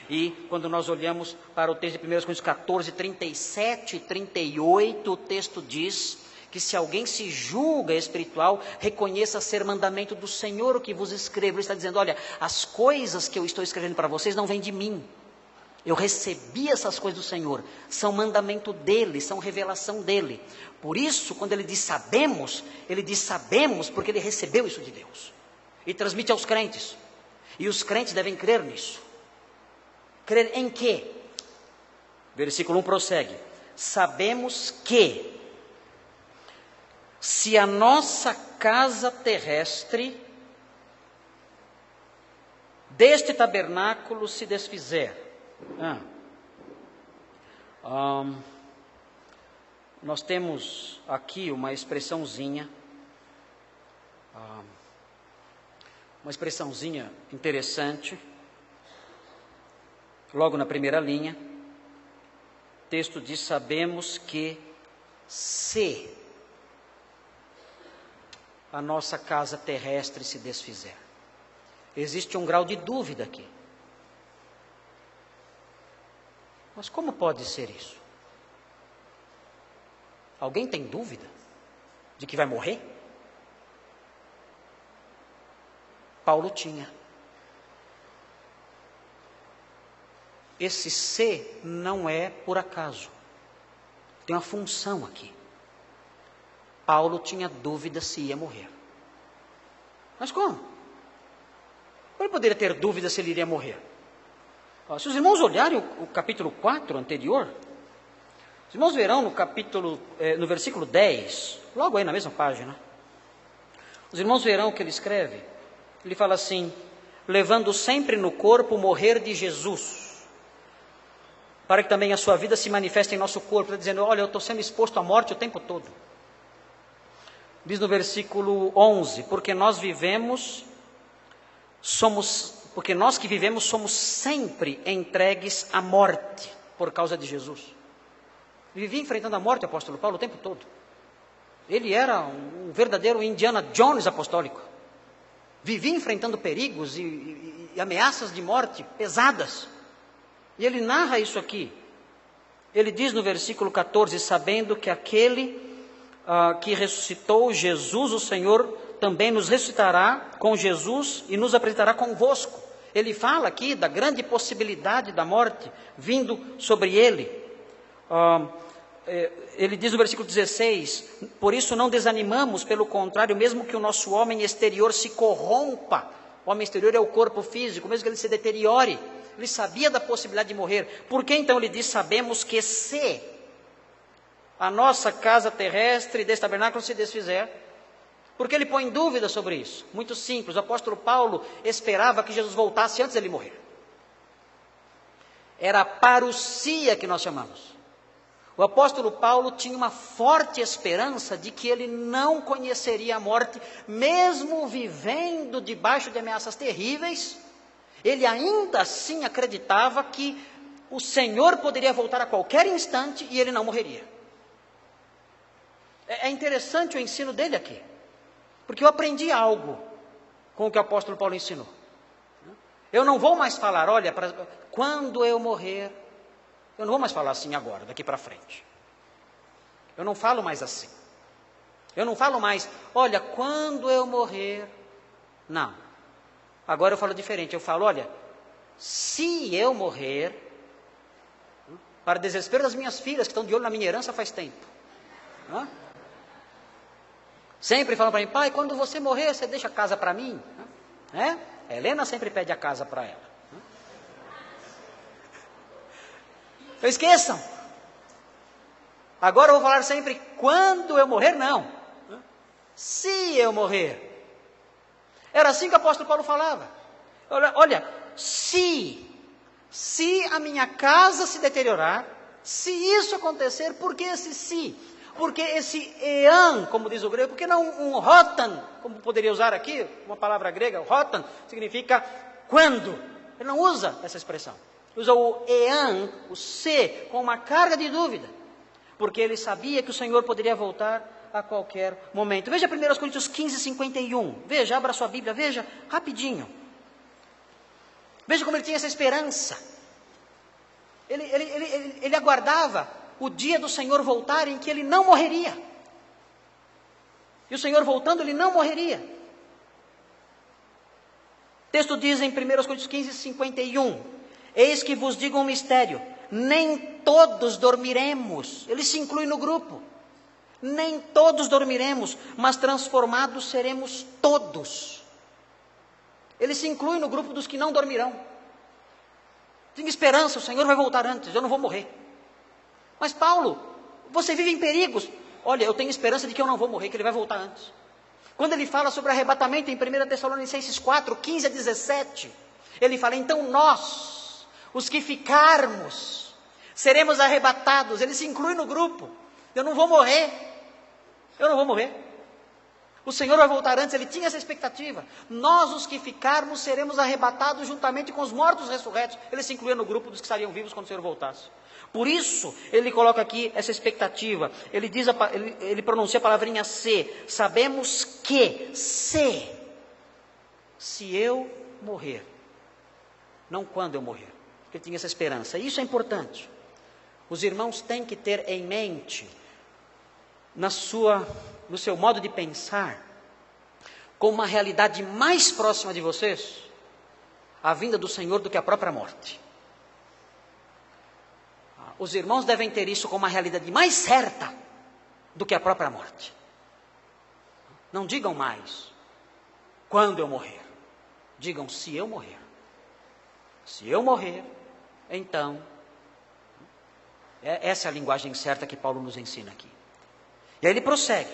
E quando nós olhamos para o texto de 1 Coríntios 14, 37 e 38, o texto diz que se alguém se julga espiritual, reconheça ser mandamento do Senhor o que vos escrevo. Ele está dizendo, olha, as coisas que eu estou escrevendo para vocês não vêm de mim. Eu recebi essas coisas do Senhor, são mandamento dele, são revelação dele. Por isso, quando ele diz sabemos porque ele recebeu isso de Deus. E transmite aos crentes. E os crentes devem crer nisso. Crer em quê? Versículo 1 prossegue. Sabemos que, se a nossa casa terrestre deste tabernáculo se desfizer. Nós temos aqui uma expressãozinha interessante. Logo na primeira linha, o texto diz, sabemos que se a nossa casa terrestre se desfizer. Existe um grau de dúvida aqui. Mas como pode ser isso? Alguém tem dúvida de que vai morrer? Paulo tinha. Esse se não é por acaso. Tem uma função aqui. Paulo tinha dúvida se ia morrer. Mas como? Ele poderia ter dúvida se ele iria morrer. Se os irmãos olharem o capítulo 4 anterior, os irmãos verão no versículo 10, logo aí na mesma página, os irmãos verão o que ele escreve. Ele fala assim, levando sempre no corpo o morrer de Jesus, para que também a sua vida se manifeste em nosso corpo. Está dizendo, olha, eu estou sendo exposto à morte o tempo todo. Diz no versículo 11, porque nós que vivemos somos sempre entregues à morte, por causa de Jesus. Vivia enfrentando a morte, o apóstolo Paulo, o tempo todo. Ele era um verdadeiro Indiana Jones apostólico. Vivia enfrentando perigos e ameaças de morte pesadas. E ele narra isso aqui. Ele diz no versículo 14, sabendo que aquele que ressuscitou Jesus, o Senhor, também nos ressuscitará com Jesus e nos apresentará convosco. Ele fala aqui da grande possibilidade da morte vindo sobre ele. Ele diz no versículo 16, por isso não desanimamos, pelo contrário, mesmo que o nosso homem exterior se corrompa, o homem exterior é o corpo físico, mesmo que ele se deteriore, ele sabia da possibilidade de morrer. Por que então ele diz, sabemos que se a nossa casa terrestre deste tabernáculo se desfizer? Porque ele põe dúvida sobre isso. Muito simples, o apóstolo Paulo esperava que Jesus voltasse antes dele morrer. Era a parousia que nós chamamos. O apóstolo Paulo tinha uma forte esperança de que ele não conheceria a morte, mesmo vivendo debaixo de ameaças terríveis. Ele ainda assim acreditava que o Senhor poderia voltar a qualquer instante e ele não morreria. É interessante o ensino dele aqui, porque eu aprendi algo com o que o apóstolo Paulo ensinou. Eu não vou mais falar, olha, quando eu morrer, eu não vou mais falar assim agora, daqui para frente. Eu não falo mais assim. Eu não falo mais, olha, quando eu morrer. Não. Agora eu falo diferente. Eu falo, olha, se eu morrer, para desespero das minhas filhas, que estão de olho na minha herança faz tempo. Hã? Sempre falam para mim, pai, quando você morrer, você deixa a casa para mim? É? A Helena sempre pede a casa para ela. Não esqueçam. Agora eu vou falar sempre, quando eu morrer, não. Se eu morrer. Era assim que o apóstolo Paulo falava. Olha, se a minha casa se deteriorar, se isso acontecer, por que esse se? Porque esse ean, como diz o grego, por que não um rotan, como poderia usar aqui, uma palavra grega, rotan, significa quando. Ele não usa essa expressão. Usa o ean, o se, com uma carga de dúvida. Porque ele sabia que o Senhor poderia voltar a qualquer momento. Veja 1 Coríntios 15, 51. Veja, abra sua Bíblia, veja, rapidinho. Veja como ele tinha essa esperança. Ele aguardava o dia do Senhor voltar em que ele não morreria. E o Senhor voltando, ele não morreria. O texto diz em 1 Coríntios 15, 51. Eis que vos digo um mistério. Nem todos dormiremos. Ele se inclui no grupo. Nem todos dormiremos, mas transformados seremos todos. Ele se inclui no grupo dos que não dormirão. Tenha esperança, o Senhor vai voltar antes, eu não vou morrer. Mas Paulo, você vive em perigos. Olha, eu tenho esperança de que eu não vou morrer, que ele vai voltar antes. Quando ele fala sobre arrebatamento em 1 Tessalonicenses 4, 15 a 17, ele fala, então nós, os que ficarmos, seremos arrebatados. Ele se inclui no grupo. Eu não vou morrer. Eu não vou morrer. O Senhor vai voltar antes, ele tinha essa expectativa. Nós, os que ficarmos, seremos arrebatados juntamente com os mortos ressurretos. Ele se incluía no grupo dos que estariam vivos quando o Senhor voltasse. Por isso, ele coloca aqui essa expectativa. Ele pronuncia a palavrinha se. Sabemos que se eu morrer, não quando eu morrer. Ele tinha essa esperança. Isso é importante. Os irmãos têm que ter em mente, no seu modo de pensar, como uma realidade mais próxima de vocês, a vinda do Senhor do que a própria morte. Os irmãos devem ter isso como uma realidade mais certa do que a própria morte. Não digam mais, quando eu morrer. Digam, se eu morrer. Se eu morrer, então... Essa é a linguagem certa que Paulo nos ensina aqui. E aí ele prossegue.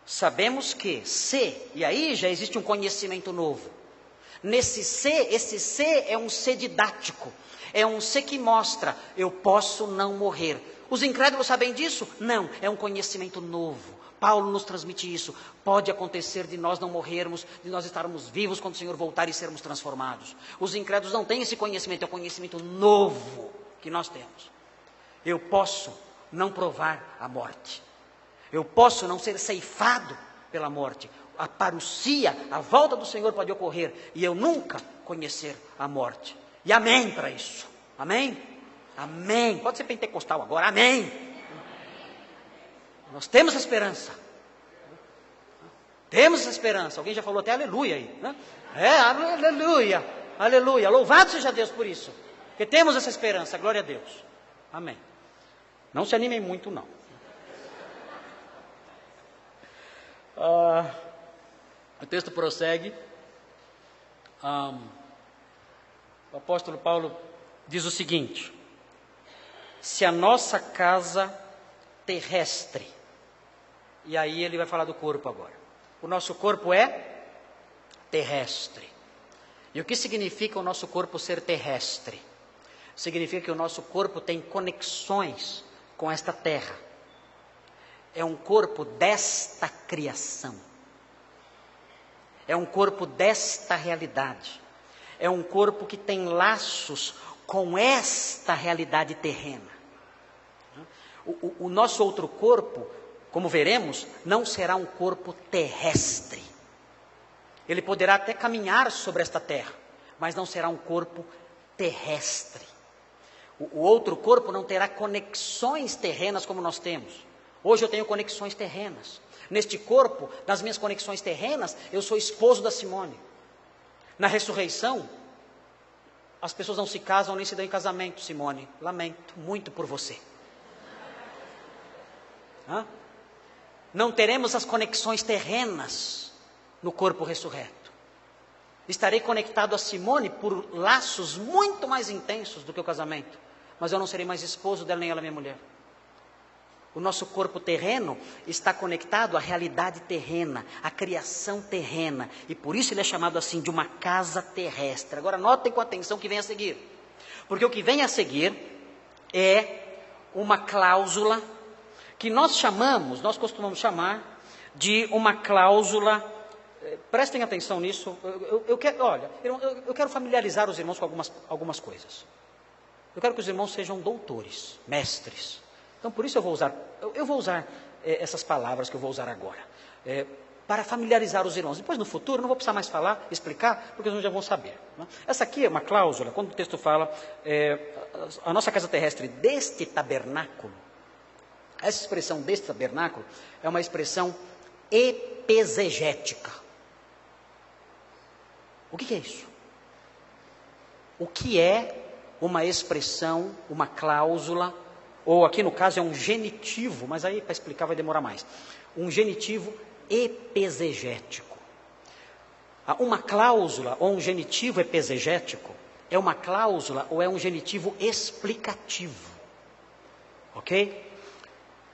Sabemos que se, e aí já existe um conhecimento novo. Esse se é um se didático. É um se que mostra, eu posso não morrer. Os incrédulos sabem disso? Não, é um conhecimento novo. Paulo nos transmite isso. Pode acontecer de nós não morrermos, de nós estarmos vivos quando o Senhor voltar e sermos transformados. Os incrédulos não têm esse conhecimento, é um conhecimento novo que nós temos. Eu posso não provar a morte. Eu posso não ser ceifado pela morte. A parousia, a volta do Senhor pode ocorrer e eu nunca conhecer a morte. E amém para isso. Amém? Amém. Pode ser pentecostal agora. Amém. Nós temos esperança. Temos essa esperança. Alguém já falou até aleluia aí, né? Aleluia. Aleluia. Louvado seja Deus por isso. Porque temos essa esperança. Glória a Deus. Amém. Não se animem muito, não. O texto prossegue. O apóstolo Paulo diz o seguinte: se a nossa casa terrestre, e aí ele vai falar do corpo agora. O nosso corpo é terrestre. E o que significa o nosso corpo ser terrestre? Significa que o nosso corpo tem conexões com esta terra. É um corpo desta criação. É um corpo desta realidade. É um corpo que tem laços com esta realidade terrena. O nosso outro corpo, como veremos, não será um corpo terrestre. Ele poderá até caminhar sobre esta terra, mas não será um corpo terrestre. O outro corpo não terá conexões terrenas como nós temos. Hoje eu tenho conexões terrenas. Neste corpo, nas minhas conexões terrenas, eu sou esposo da Simone. Na ressurreição, as pessoas não se casam nem se dão em casamento, Simone. Lamento muito por você. não teremos as conexões terrenas no corpo ressurreto. Estarei conectado a Simone por laços muito mais intensos do que o casamento, mas eu não serei mais esposo dela, nem ela minha mulher. O nosso corpo terreno está conectado à realidade terrena, à criação terrena, e por isso ele é chamado assim, de uma casa terrestre. Agora notem com atenção o que vem a seguir, porque o que vem a seguir é uma cláusula que nós costumamos chamar de uma cláusula, prestem atenção nisso, eu quero familiarizar os irmãos com algumas coisas. Eu quero que os irmãos sejam doutores, mestres. Então, por isso eu vou usar essas palavras que eu vou usar agora, para familiarizar os irmãos. Depois, no futuro, não vou precisar mais falar, explicar, porque os irmãos já vão saber. Né? Essa aqui é uma cláusula, quando o texto fala, a nossa casa terrestre deste tabernáculo, essa expressão deste tabernáculo é uma expressão epesegética. O que é isso? O que é uma expressão, uma cláusula, ou aqui no caso é um genitivo, mas aí para explicar vai demorar mais. Um genitivo epesegético. Uma cláusula ou um genitivo epesegético é uma cláusula ou é um genitivo explicativo. Ok?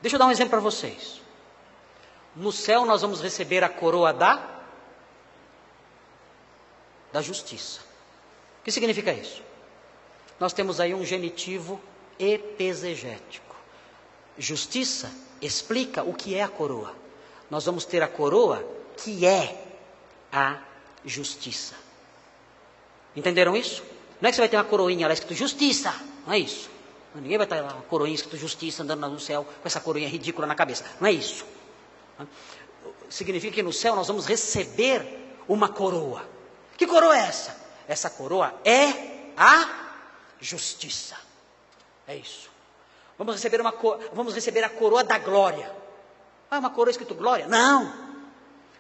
Deixa eu dar um exemplo para vocês. No céu nós vamos receber a coroa da justiça. O que significa isso? Nós temos aí um genitivo epesegético. Justiça explica o que é a coroa. Nós vamos ter a coroa que é a justiça. Entenderam isso? Não é que você vai ter uma coroinha lá escrito justiça, não é isso. Ninguém vai ter lá uma coroinha escrito justiça andando no céu com essa coroinha ridícula na cabeça. Não é isso. Significa que no céu nós vamos receber uma coroa. Que coroa é essa? Essa coroa é a justiça. É isso. Vamos receber a coroa da glória. Ah, uma coroa escrito glória? Não.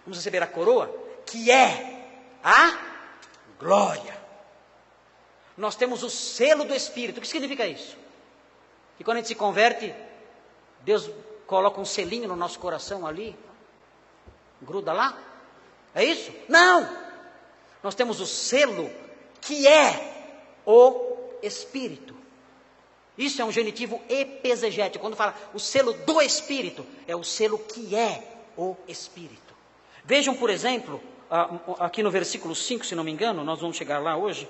Vamos receber a coroa que é a glória. Nós temos o selo do Espírito. O que significa isso? Que quando a gente se converte, Deus coloca um selinho no nosso coração ali, gruda lá? É isso? Não! Nós temos o selo que é o Espírito. Isso é um genitivo epesegético. Quando fala o selo do Espírito, é o selo que é o Espírito. Vejam, por exemplo, aqui no versículo 5, se não me engano, nós vamos chegar lá hoje,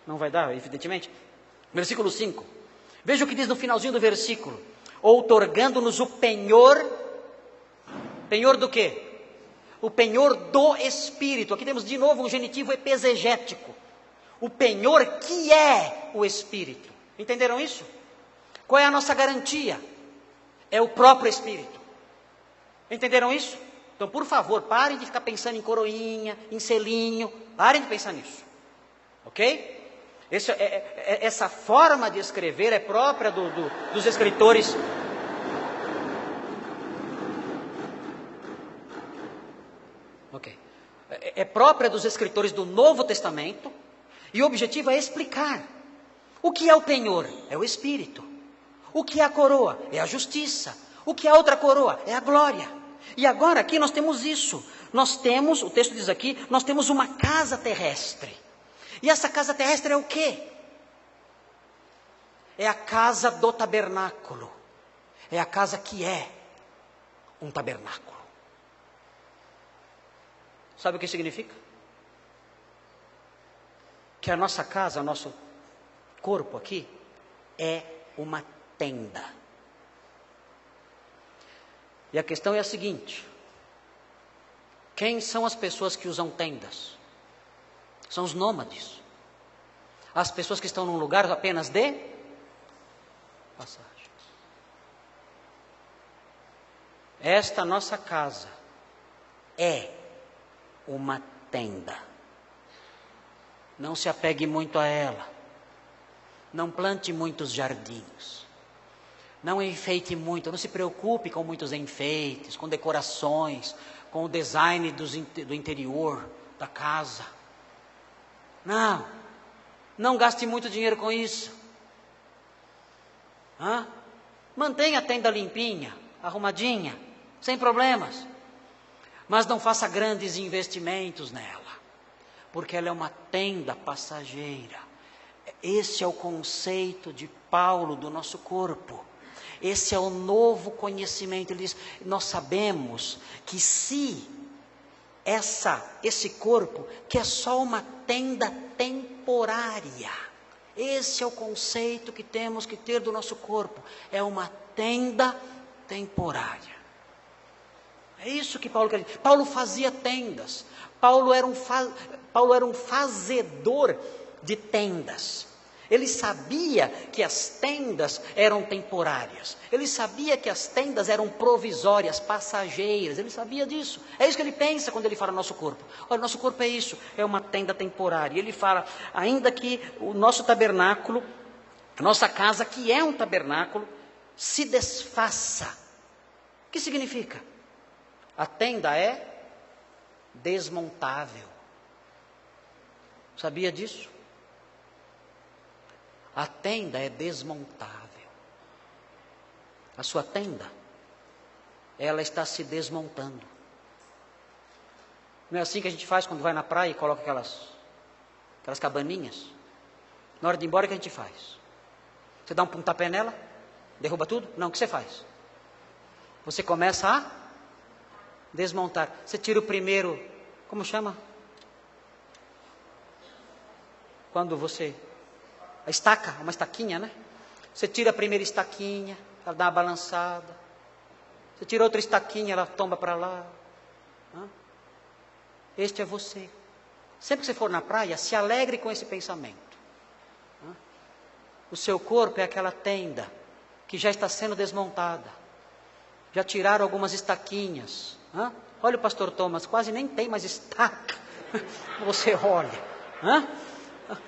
não vai dar, evidentemente. Versículo 5. Veja o que diz no finalzinho do versículo. Outorgando-nos o penhor. Penhor do quê? O penhor do Espírito. Aqui temos de novo um genitivo epesegético. O penhor que é o Espírito. Entenderam isso? Qual é a nossa garantia? É o próprio Espírito. Entenderam isso? Então, por favor, parem de ficar pensando em coroinha, em selinho. Parem de pensar nisso. Ok? Essa forma de escrever é própria dos escritores. Ok. É própria dos escritores do Novo Testamento. E o objetivo é explicar. O que é o penhor? É o Espírito. O que é a coroa? É a justiça. O que é a outra coroa? É a glória. E agora aqui nós temos isso. Nós temos, o texto diz aqui, nós temos uma casa terrestre. E essa casa terrestre é o quê? É a casa do tabernáculo. É a casa que é um tabernáculo. Sabe o que significa? Que a nossa casa, nosso corpo aqui, é uma tenda. E a questão é a seguinte: quem são as pessoas que usam tendas? São os nômades. As pessoas que estão num lugar apenas de passagem. Esta nossa casa é uma tenda. Não se apegue muito a ela. Não plante muitos jardins. Não enfeite muito, não se preocupe com muitos enfeites, com decorações, com o design do interior da casa. Não gaste muito dinheiro com isso. Mantenha a tenda limpinha, arrumadinha, sem problemas. Mas não faça grandes investimentos nela, porque ela é uma tenda passageira. Esse é o conceito de Paulo do nosso corpo. Esse é o novo conhecimento. Ele diz, nós sabemos que se esse corpo, que é só uma tenda temporária, esse é o conceito que temos que ter do nosso corpo, é uma tenda temporária. É isso que Paulo quer dizer. Paulo fazia tendas, Paulo era um fazedor de tendas. Ele sabia que as tendas eram temporárias. Ele sabia que as tendas eram provisórias, passageiras. Ele sabia disso. É isso que ele pensa quando ele fala nosso corpo. Olha, nosso corpo é isso, é uma tenda temporária. E ele fala, ainda que o nosso tabernáculo, a nossa casa, que é um tabernáculo, se desfaça. O que significa? A tenda é desmontável. Sabia disso? A tenda é desmontável. A sua tenda, ela está se desmontando. Não é assim que a gente faz quando vai na praia e coloca aquelas cabaninhas? Na hora de ir embora, o que a gente faz? Você dá um pontapé nela? Derruba tudo? Não, o que você faz? Você começa a desmontar. Você tira o primeiro, como chama? Quando você... A estaca, uma estaquinha, né? Você tira a primeira estaquinha, ela dá uma balançada. Você tira outra estaquinha, ela tomba para lá. Este é você. Sempre que você for na praia, se alegre com esse pensamento. O seu corpo é aquela tenda que já está sendo desmontada. Já tiraram algumas estaquinhas. Olha o pastor Thomas, quase nem tem mais estaca. Você olha.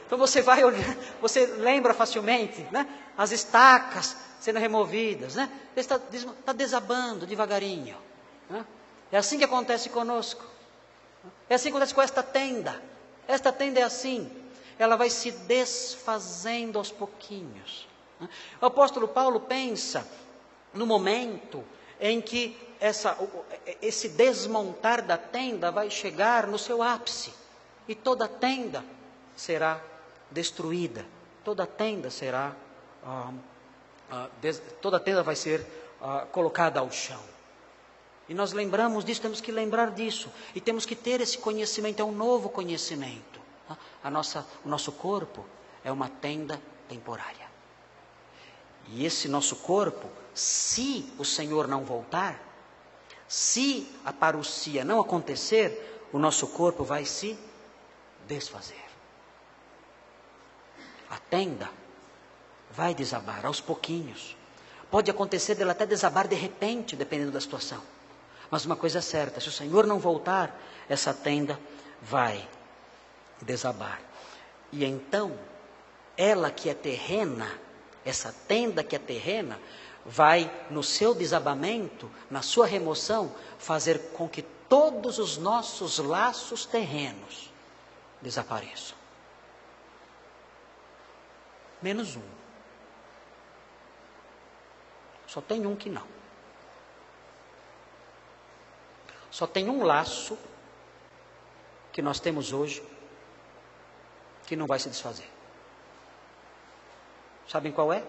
Então você vai olhar, você lembra facilmente, né? As estacas sendo removidas, né? Está desabando devagarinho. É assim que acontece conosco. É assim que acontece com esta tenda. Esta tenda é assim. Ela vai se desfazendo aos pouquinhos. O apóstolo Paulo pensa no momento em que esse desmontar da tenda vai chegar no seu ápice. E toda a tenda será destruída. Toda a tenda será... toda a tenda vai ser colocada ao chão. E nós lembramos disso, temos que lembrar disso. E temos que ter esse conhecimento, é um novo conhecimento. O nosso corpo é uma tenda temporária. E esse nosso corpo, se o Senhor não voltar, se a parousia não acontecer, o nosso corpo vai se desfazer. A tenda vai desabar aos pouquinhos. Pode acontecer dela até desabar de repente, dependendo da situação. Mas uma coisa é certa, se o Senhor não voltar, essa tenda vai desabar. E então, ela que é terrena, essa tenda que é terrena, vai no seu desabamento, na sua remoção, fazer com que todos os nossos laços terrenos desapareçam. Menos um. Só tem um que não. Só tem um laço que nós temos hoje que não vai se desfazer. Sabem qual é?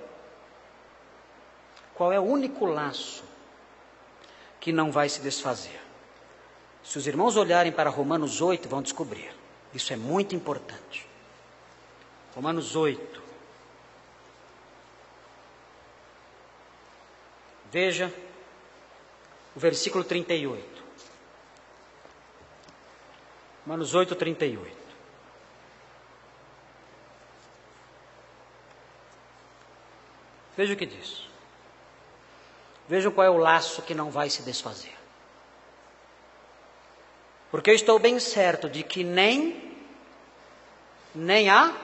Qual é o único laço que não vai se desfazer? Se os irmãos olharem para Romanos 8, vão descobrir. Isso é muito importante. Romanos 8. Veja o versículo 38. Romanos 8, 38. Veja o que diz. Vejam qual é o laço que não vai se desfazer. Porque eu estou bem certo de que nem a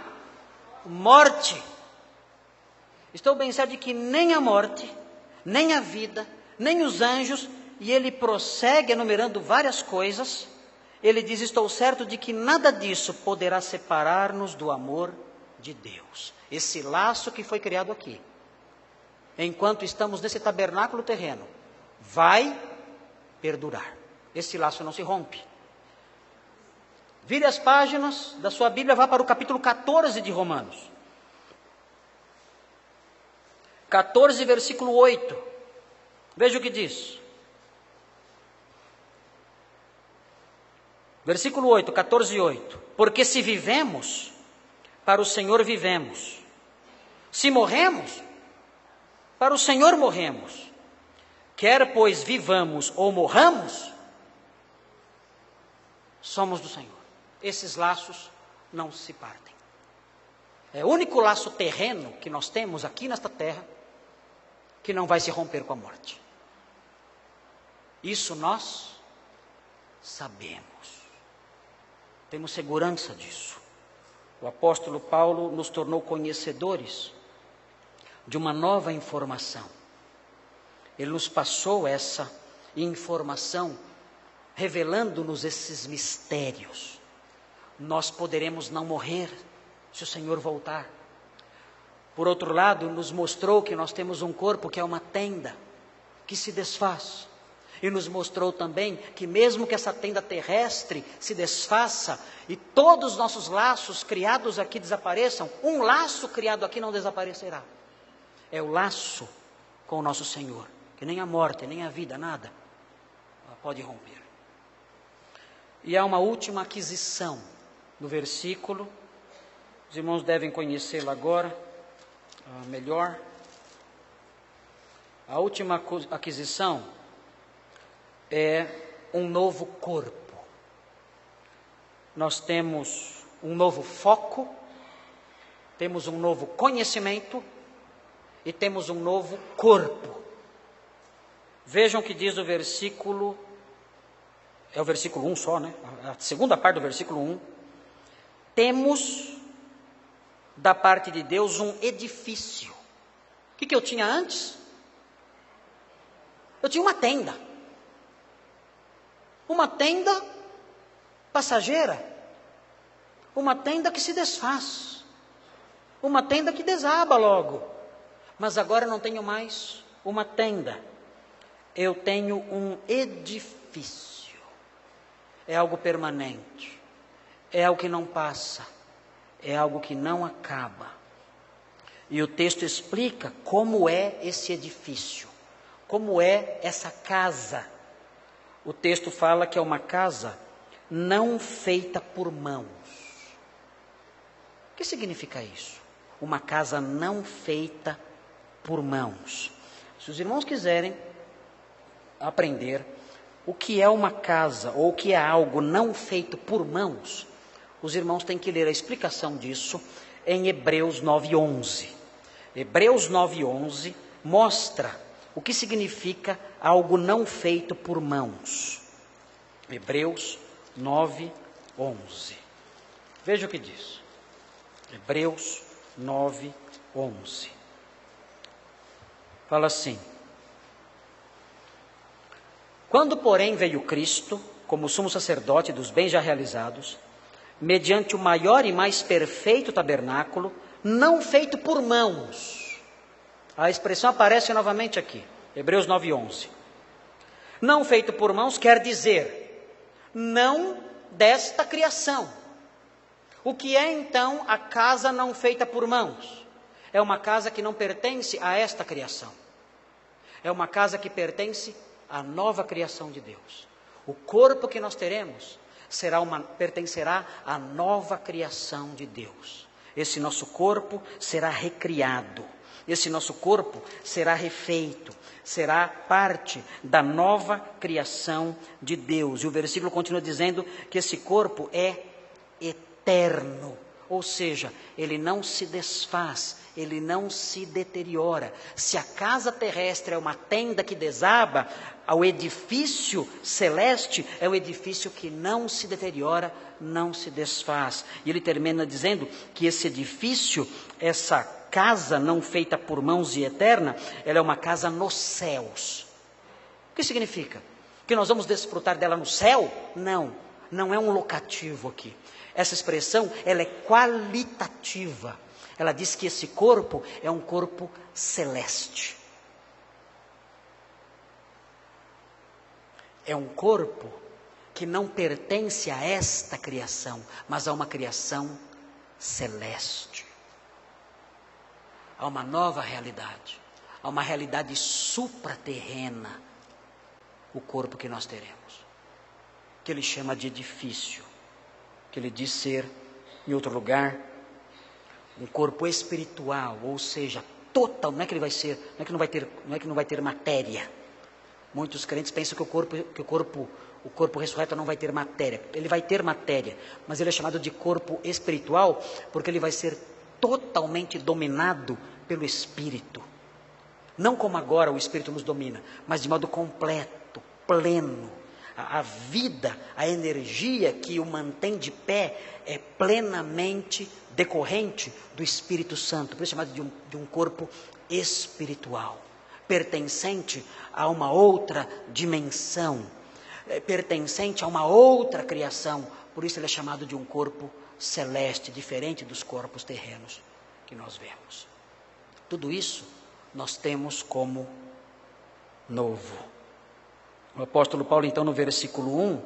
morte. Estou bem certo de que nem a morte, nem a vida, nem os anjos, e ele prossegue enumerando várias coisas. Ele diz, estou certo de que nada disso poderá separar-nos do amor de Deus. Esse laço que foi criado aqui, enquanto estamos nesse tabernáculo terreno, vai perdurar. Esse laço não se rompe. Vire as páginas da sua Bíblia, vá para o capítulo 14 de Romanos. 14, versículo 8. Veja o que diz. Versículo 8, 14 e 8. Porque se vivemos, para o Senhor vivemos. Se morremos, para o Senhor morremos. Quer pois vivamos ou morramos, somos do Senhor. Esses laços não se partem. É o único laço terreno que nós temos aqui nesta terra que não vai se romper com a morte. Isso nós sabemos. Temos segurança disso. O apóstolo Paulo nos tornou conhecedores de uma nova informação. Ele nos passou essa informação, revelando-nos esses mistérios. Nós poderemos não morrer se o Senhor voltar. Por outro lado, nos mostrou que nós temos um corpo que é uma tenda, que se desfaz. E nos mostrou também que mesmo que essa tenda terrestre se desfaça e todos os nossos laços criados aqui desapareçam, um laço criado aqui não desaparecerá. É o laço com o nosso Senhor, que nem a morte, nem a vida, nada pode romper. E há uma última aquisição no versículo, os irmãos devem conhecê-la agora melhor. A última aquisição é um novo corpo. Nós temos um novo foco, temos um novo conhecimento e temos um novo corpo. Vejam o que diz o versículo, é o versículo 1 só, né? A segunda parte do versículo 1. Temos da parte de Deus um edifício. O que eu tinha antes? Eu tinha uma tenda. Uma tenda passageira. Uma tenda que se desfaz. Uma tenda que desaba logo. Mas agora não tenho mais uma tenda. Eu tenho um edifício. É algo permanente. É algo que não passa. É algo que não acaba. E o texto explica como é esse edifício. Como é essa casa. O texto fala que é uma casa não feita por mãos. O que significa isso? Uma casa não feita por mãos. Se os irmãos quiserem aprender o que é uma casa ou o que é algo não feito por mãos, os irmãos têm que ler a explicação disso em Hebreus 9:11. Hebreus 9:11 mostra o que significa algo não feito por mãos. Hebreus 9:11. Veja o que diz. Hebreus 9:11. Fala assim: quando, porém, veio Cristo, como sumo sacerdote dos bens já realizados, mediante o maior e mais perfeito tabernáculo, não feito por mãos. A expressão aparece novamente aqui, Hebreus 9:11. Não feito por mãos quer dizer, não desta criação. O que é então a casa não feita por mãos? É uma casa que não pertence a esta criação. É uma casa que pertence à nova criação de Deus. O corpo que nós teremos pertencerá à nova criação de Deus. Esse nosso corpo será recriado. Esse nosso corpo será refeito. Será parte da nova criação de Deus. E o versículo continua dizendo que esse corpo é eterno. Ou seja, ele não se desfaz, ele não se deteriora. Se a casa terrestre é uma tenda que desaba, o edifício celeste é um edifício que não se deteriora, não se desfaz. E ele termina dizendo que esse edifício, essa casa não feita por mãos e eterna, ela é uma casa nos céus. O que significa? Que nós vamos desfrutar dela no céu? Não, não é um locativo aqui. Essa expressão, ela é qualitativa. Ela diz que esse corpo é um corpo celeste. é um corpo que não pertence a esta criação, mas a uma criação celeste. Há uma nova realidade, há uma realidade supraterrena, o corpo que nós teremos, que ele chama de edifício, que ele diz ser, em outro lugar, um corpo espiritual, ou seja, total, não é que ele vai ser, não é que não vai ter matéria. Muitos crentes pensam que o corpo ressurreto não vai ter matéria. Ele vai ter matéria, mas ele é chamado de corpo espiritual porque ele vai ser totalmente dominado pelo Espírito. Não como agora o Espírito nos domina, mas de modo completo, pleno. A vida, a energia que o mantém de pé é plenamente decorrente do Espírito Santo. Por isso é chamado de um corpo espiritual, pertencente a uma outra dimensão, pertencente a uma outra criação. Por isso ele é chamado de um corpo celeste, diferente dos corpos terrenos que nós vemos. Tudo isso nós temos como novo. O apóstolo Paulo, então, no versículo 1,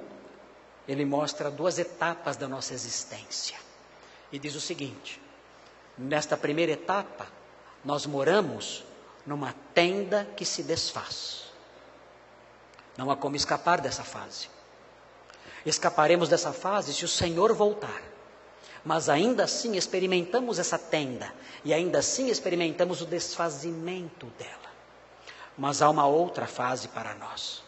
ele mostra 2 etapas da nossa existência. E diz o seguinte: nesta primeira etapa, nós moramos numa tenda que se desfaz. Não há como escapar dessa fase. Escaparemos dessa fase se o Senhor voltar. Mas ainda assim experimentamos essa tenda, e ainda assim experimentamos o desfazimento dela. Mas há uma outra fase para nós.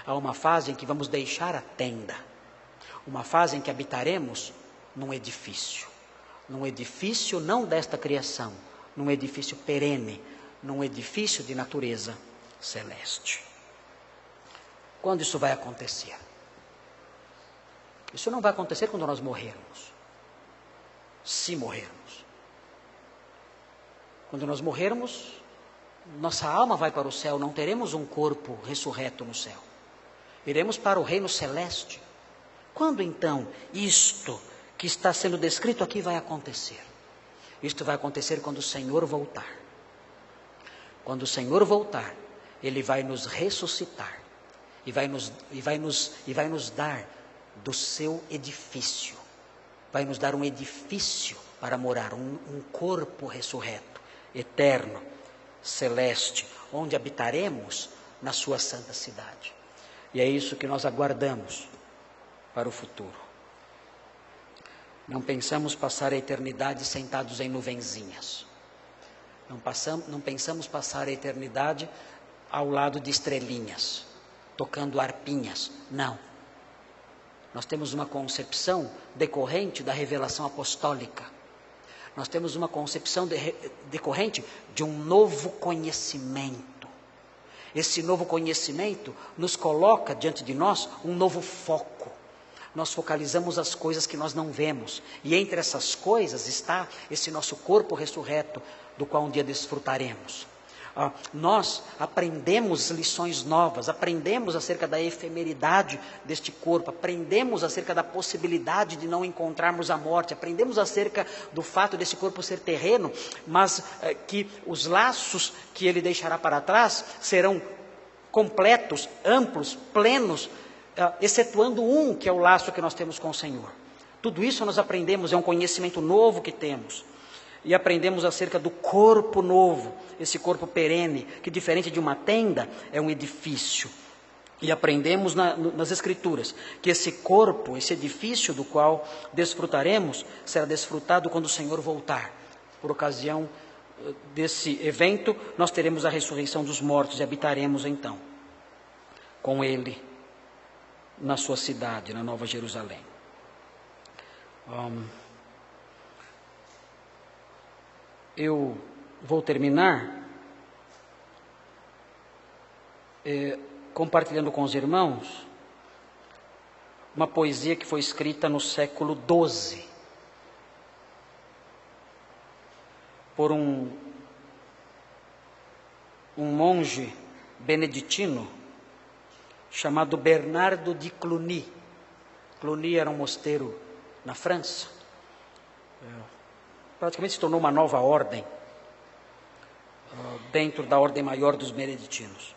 Há uma fase em que vamos deixar a tenda, uma fase em que habitaremos num edifício não desta criação, num edifício perene, num edifício de natureza celeste. Quando isso vai acontecer? Isso não vai acontecer quando nós morrermos, se morrermos. Quando nós morrermos, nossa alma vai para o céu, não teremos um corpo ressurreto no céu. Iremos para o reino celeste. Quando então isto que está sendo descrito aqui vai acontecer? Isto vai acontecer quando o Senhor voltar. Quando o Senhor voltar, Ele vai nos ressuscitar e vai nos dar do seu edifício. Vai nos dar um edifício para morar, um corpo ressurreto, eterno, celeste, onde habitaremos na sua santa cidade. E é isso que nós aguardamos para o futuro. Não pensamos passar a eternidade sentados em nuvenzinhas. Não pensamos passar a eternidade ao lado de estrelinhas, tocando harpinhas. Não. Nós temos uma concepção decorrente da revelação apostólica. Nós temos uma concepção decorrente de um novo conhecimento. Esse novo conhecimento nos coloca diante de nós um novo foco. Nós focalizamos as coisas que nós não vemos. E entre essas coisas está esse nosso corpo ressurreto, do qual um dia desfrutaremos. Nós aprendemos lições novas, aprendemos acerca da efemeridade deste corpo, aprendemos acerca da possibilidade de não encontrarmos a morte, aprendemos acerca do fato desse corpo ser terreno, mas que os laços que ele deixará para trás serão completos, amplos, plenos, excetuando um, que é o laço que nós temos com o Senhor. Tudo isso nós aprendemos, é um conhecimento novo que temos. E aprendemos acerca do corpo novo, esse corpo perene, que diferente de uma tenda, é um edifício. E aprendemos nas Escrituras que esse corpo, esse edifício do qual desfrutaremos, será desfrutado quando o Senhor voltar. Por ocasião desse evento, nós teremos a ressurreição dos mortos e habitaremos então com Ele na sua cidade, na Nova Jerusalém. Eu vou terminar compartilhando com os irmãos uma poesia que foi escrita no século XII por um monge beneditino chamado Bernardo de Cluny. Cluny era um mosteiro na França. Praticamente se tornou uma nova ordem dentro da ordem maior dos beneditinos.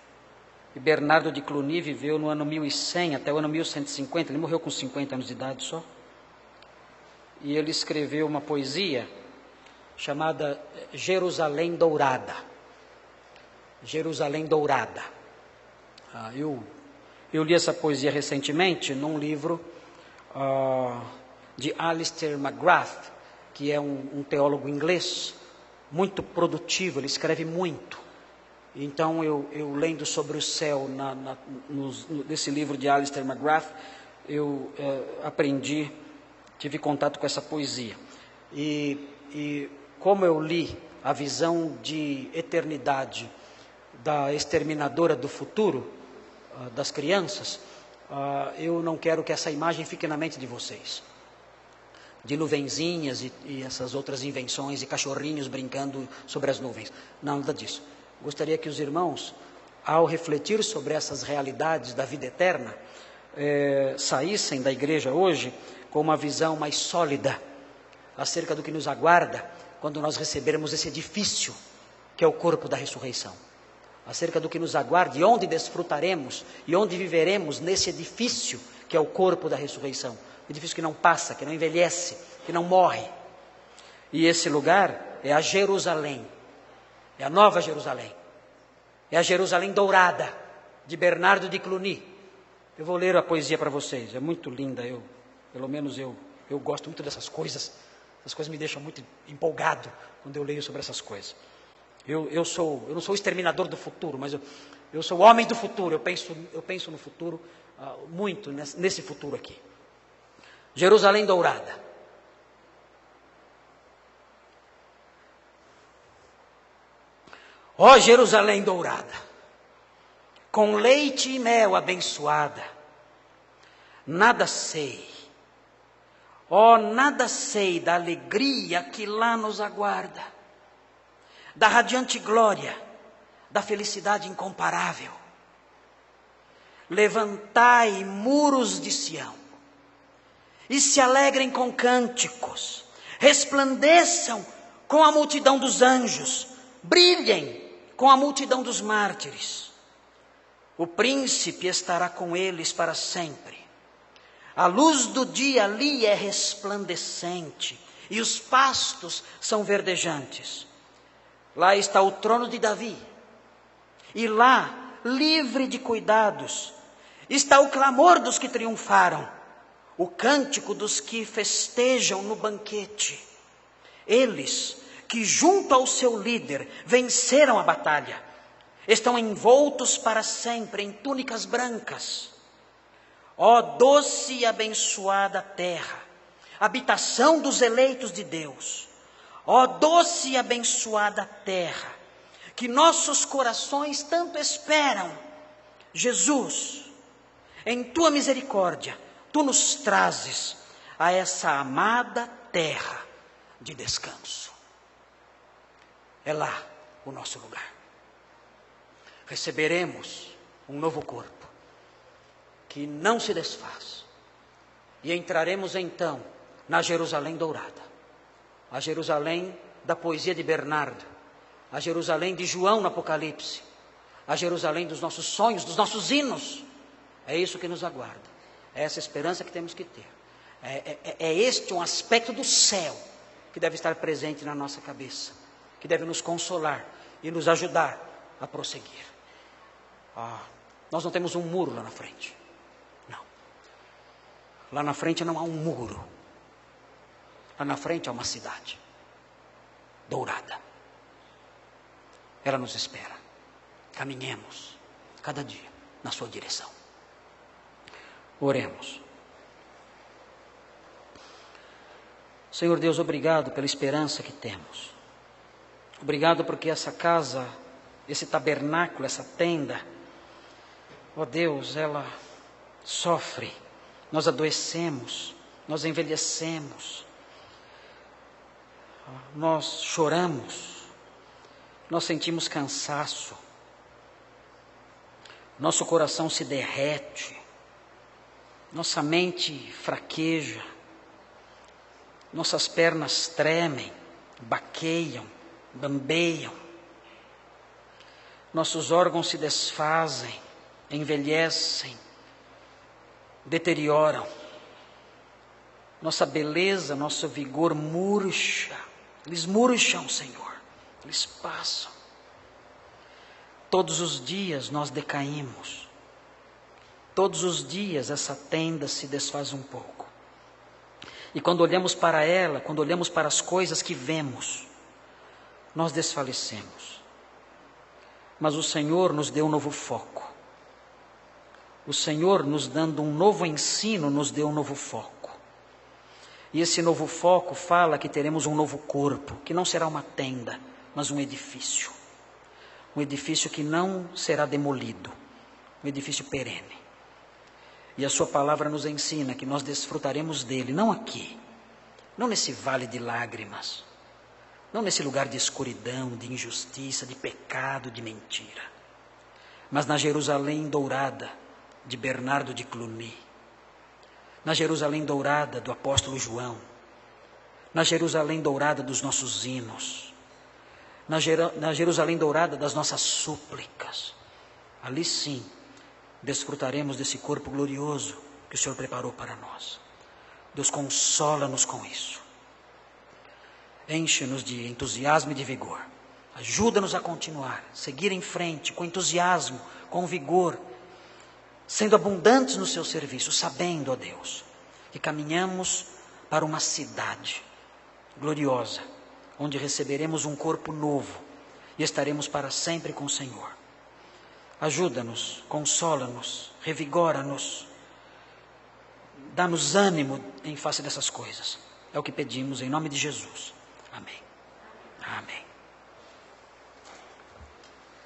E Bernardo de Cluny viveu no ano 1100 até o ano 1150, ele morreu com 50 anos de idade só. E ele escreveu uma poesia chamada Jerusalém Dourada. Jerusalém Dourada. Eu li essa poesia recentemente num livro de Alistair McGrath, que é um teólogo inglês, muito produtivo, ele escreve muito. Então, eu lendo sobre o céu, nesse livro de Alistair McGrath, eu aprendi, tive contato com essa poesia. E como eu li a visão de eternidade da exterminadora do futuro, das crianças, eu não quero que essa imagem fique na mente de vocês. De nuvenzinhas e essas outras invenções, e cachorrinhos brincando sobre as nuvens. Não, nada disso. Gostaria que os irmãos, ao refletir sobre essas realidades da vida eterna, saíssem da igreja hoje com uma visão mais sólida acerca do que nos aguarda quando nós recebermos esse edifício que é o corpo da ressurreição. Acerca do que nos aguarda e onde desfrutaremos e onde viveremos nesse edifício que é o corpo da ressurreição. Edifício que não passa, que não envelhece, que não morre. E esse lugar é a Jerusalém, é a Nova Jerusalém, é a Jerusalém Dourada, de Bernardo de Cluny. Eu vou ler a poesia para vocês, é muito linda, pelo menos eu gosto muito dessas coisas. Essas coisas me deixam muito empolgado quando eu leio sobre essas coisas. Eu não sou o exterminador do futuro, mas eu sou o homem do futuro, eu penso no futuro, muito nesse futuro aqui. Jerusalém Dourada. Ó Jerusalém Dourada, com leite e mel abençoada, nada sei, nada sei da alegria que lá nos aguarda, da radiante glória, da felicidade incomparável. Levantai muros de Sião, e se alegrem com cânticos, resplandeçam com a multidão dos anjos, brilhem com a multidão dos mártires. O príncipe estará com eles para sempre. A luz do dia ali é resplandecente, e os pastos são verdejantes. Lá está o trono de Davi, e lá, livre de cuidados, está o clamor dos que triunfaram, o cântico dos que festejam no banquete. Eles que junto ao seu líder venceram a batalha, estão envoltos para sempre em túnicas brancas. Ó doce e abençoada terra, habitação dos eleitos de Deus. Ó doce e abençoada terra, que nossos corações tanto esperam. Jesus, em tua misericórdia, tu nos trazes a essa amada terra de descanso. É lá o nosso lugar. Receberemos um novo corpo que não se desfaz. E entraremos então na Jerusalém Dourada. A Jerusalém da poesia de Bernardo. A Jerusalém de João no Apocalipse. A Jerusalém dos nossos sonhos, dos nossos hinos. É isso que nos aguarda. É essa esperança que temos que ter. É este um aspecto do céu que deve estar presente na nossa cabeça, que deve nos consolar e nos ajudar a prosseguir. Nós não temos um muro lá na frente. Não. Lá na frente não há um muro. Lá na frente há uma cidade dourada. Ela nos espera. Caminhemos cada dia na sua direção. Oremos. Senhor Deus, obrigado pela esperança que temos. Obrigado porque essa casa, esse tabernáculo, essa tenda, ó Deus, ela sofre. Nós adoecemos, nós envelhecemos, nós choramos, nós sentimos cansaço, nosso coração se derrete, nossa mente fraqueja, nossas pernas tremem, baqueiam, bambeiam, nossos órgãos se desfazem, envelhecem, deterioram. Nossa beleza, nosso vigor murcha. Eles murcham, Senhor. Eles passam. Todos os dias nós decaímos. Todos os dias essa tenda se desfaz um pouco. E quando olhamos para ela, quando olhamos para as coisas que vemos, nós desfalecemos. Mas o Senhor nos deu um novo foco. O Senhor, nos dando um novo ensino, nos deu um novo foco. E esse novo foco fala que teremos um novo corpo, que não será uma tenda, mas um edifício. Um edifício que não será demolido, um edifício perene. E a sua palavra nos ensina que nós desfrutaremos dele, não aqui, não nesse vale de lágrimas, não nesse lugar de escuridão, de injustiça, de pecado, de mentira, mas na Jerusalém dourada de Bernardo de Cluny, na Jerusalém dourada do apóstolo João, na Jerusalém dourada dos nossos hinos, na Jerusalém dourada das nossas súplicas. Ali sim, desfrutaremos desse corpo glorioso que o Senhor preparou para nós. Deus, consola-nos com isso. Enche-nos de entusiasmo e de vigor. Ajuda-nos a continuar, seguir em frente com entusiasmo, com vigor, sendo abundantes no seu serviço, sabendo, ó Deus, que caminhamos para uma cidade gloriosa, onde receberemos um corpo novo e estaremos para sempre com o Senhor. Ajuda-nos, consola-nos, revigora-nos, dá-nos ânimo em face dessas coisas. É o que pedimos em nome de Jesus. Amém. Amém.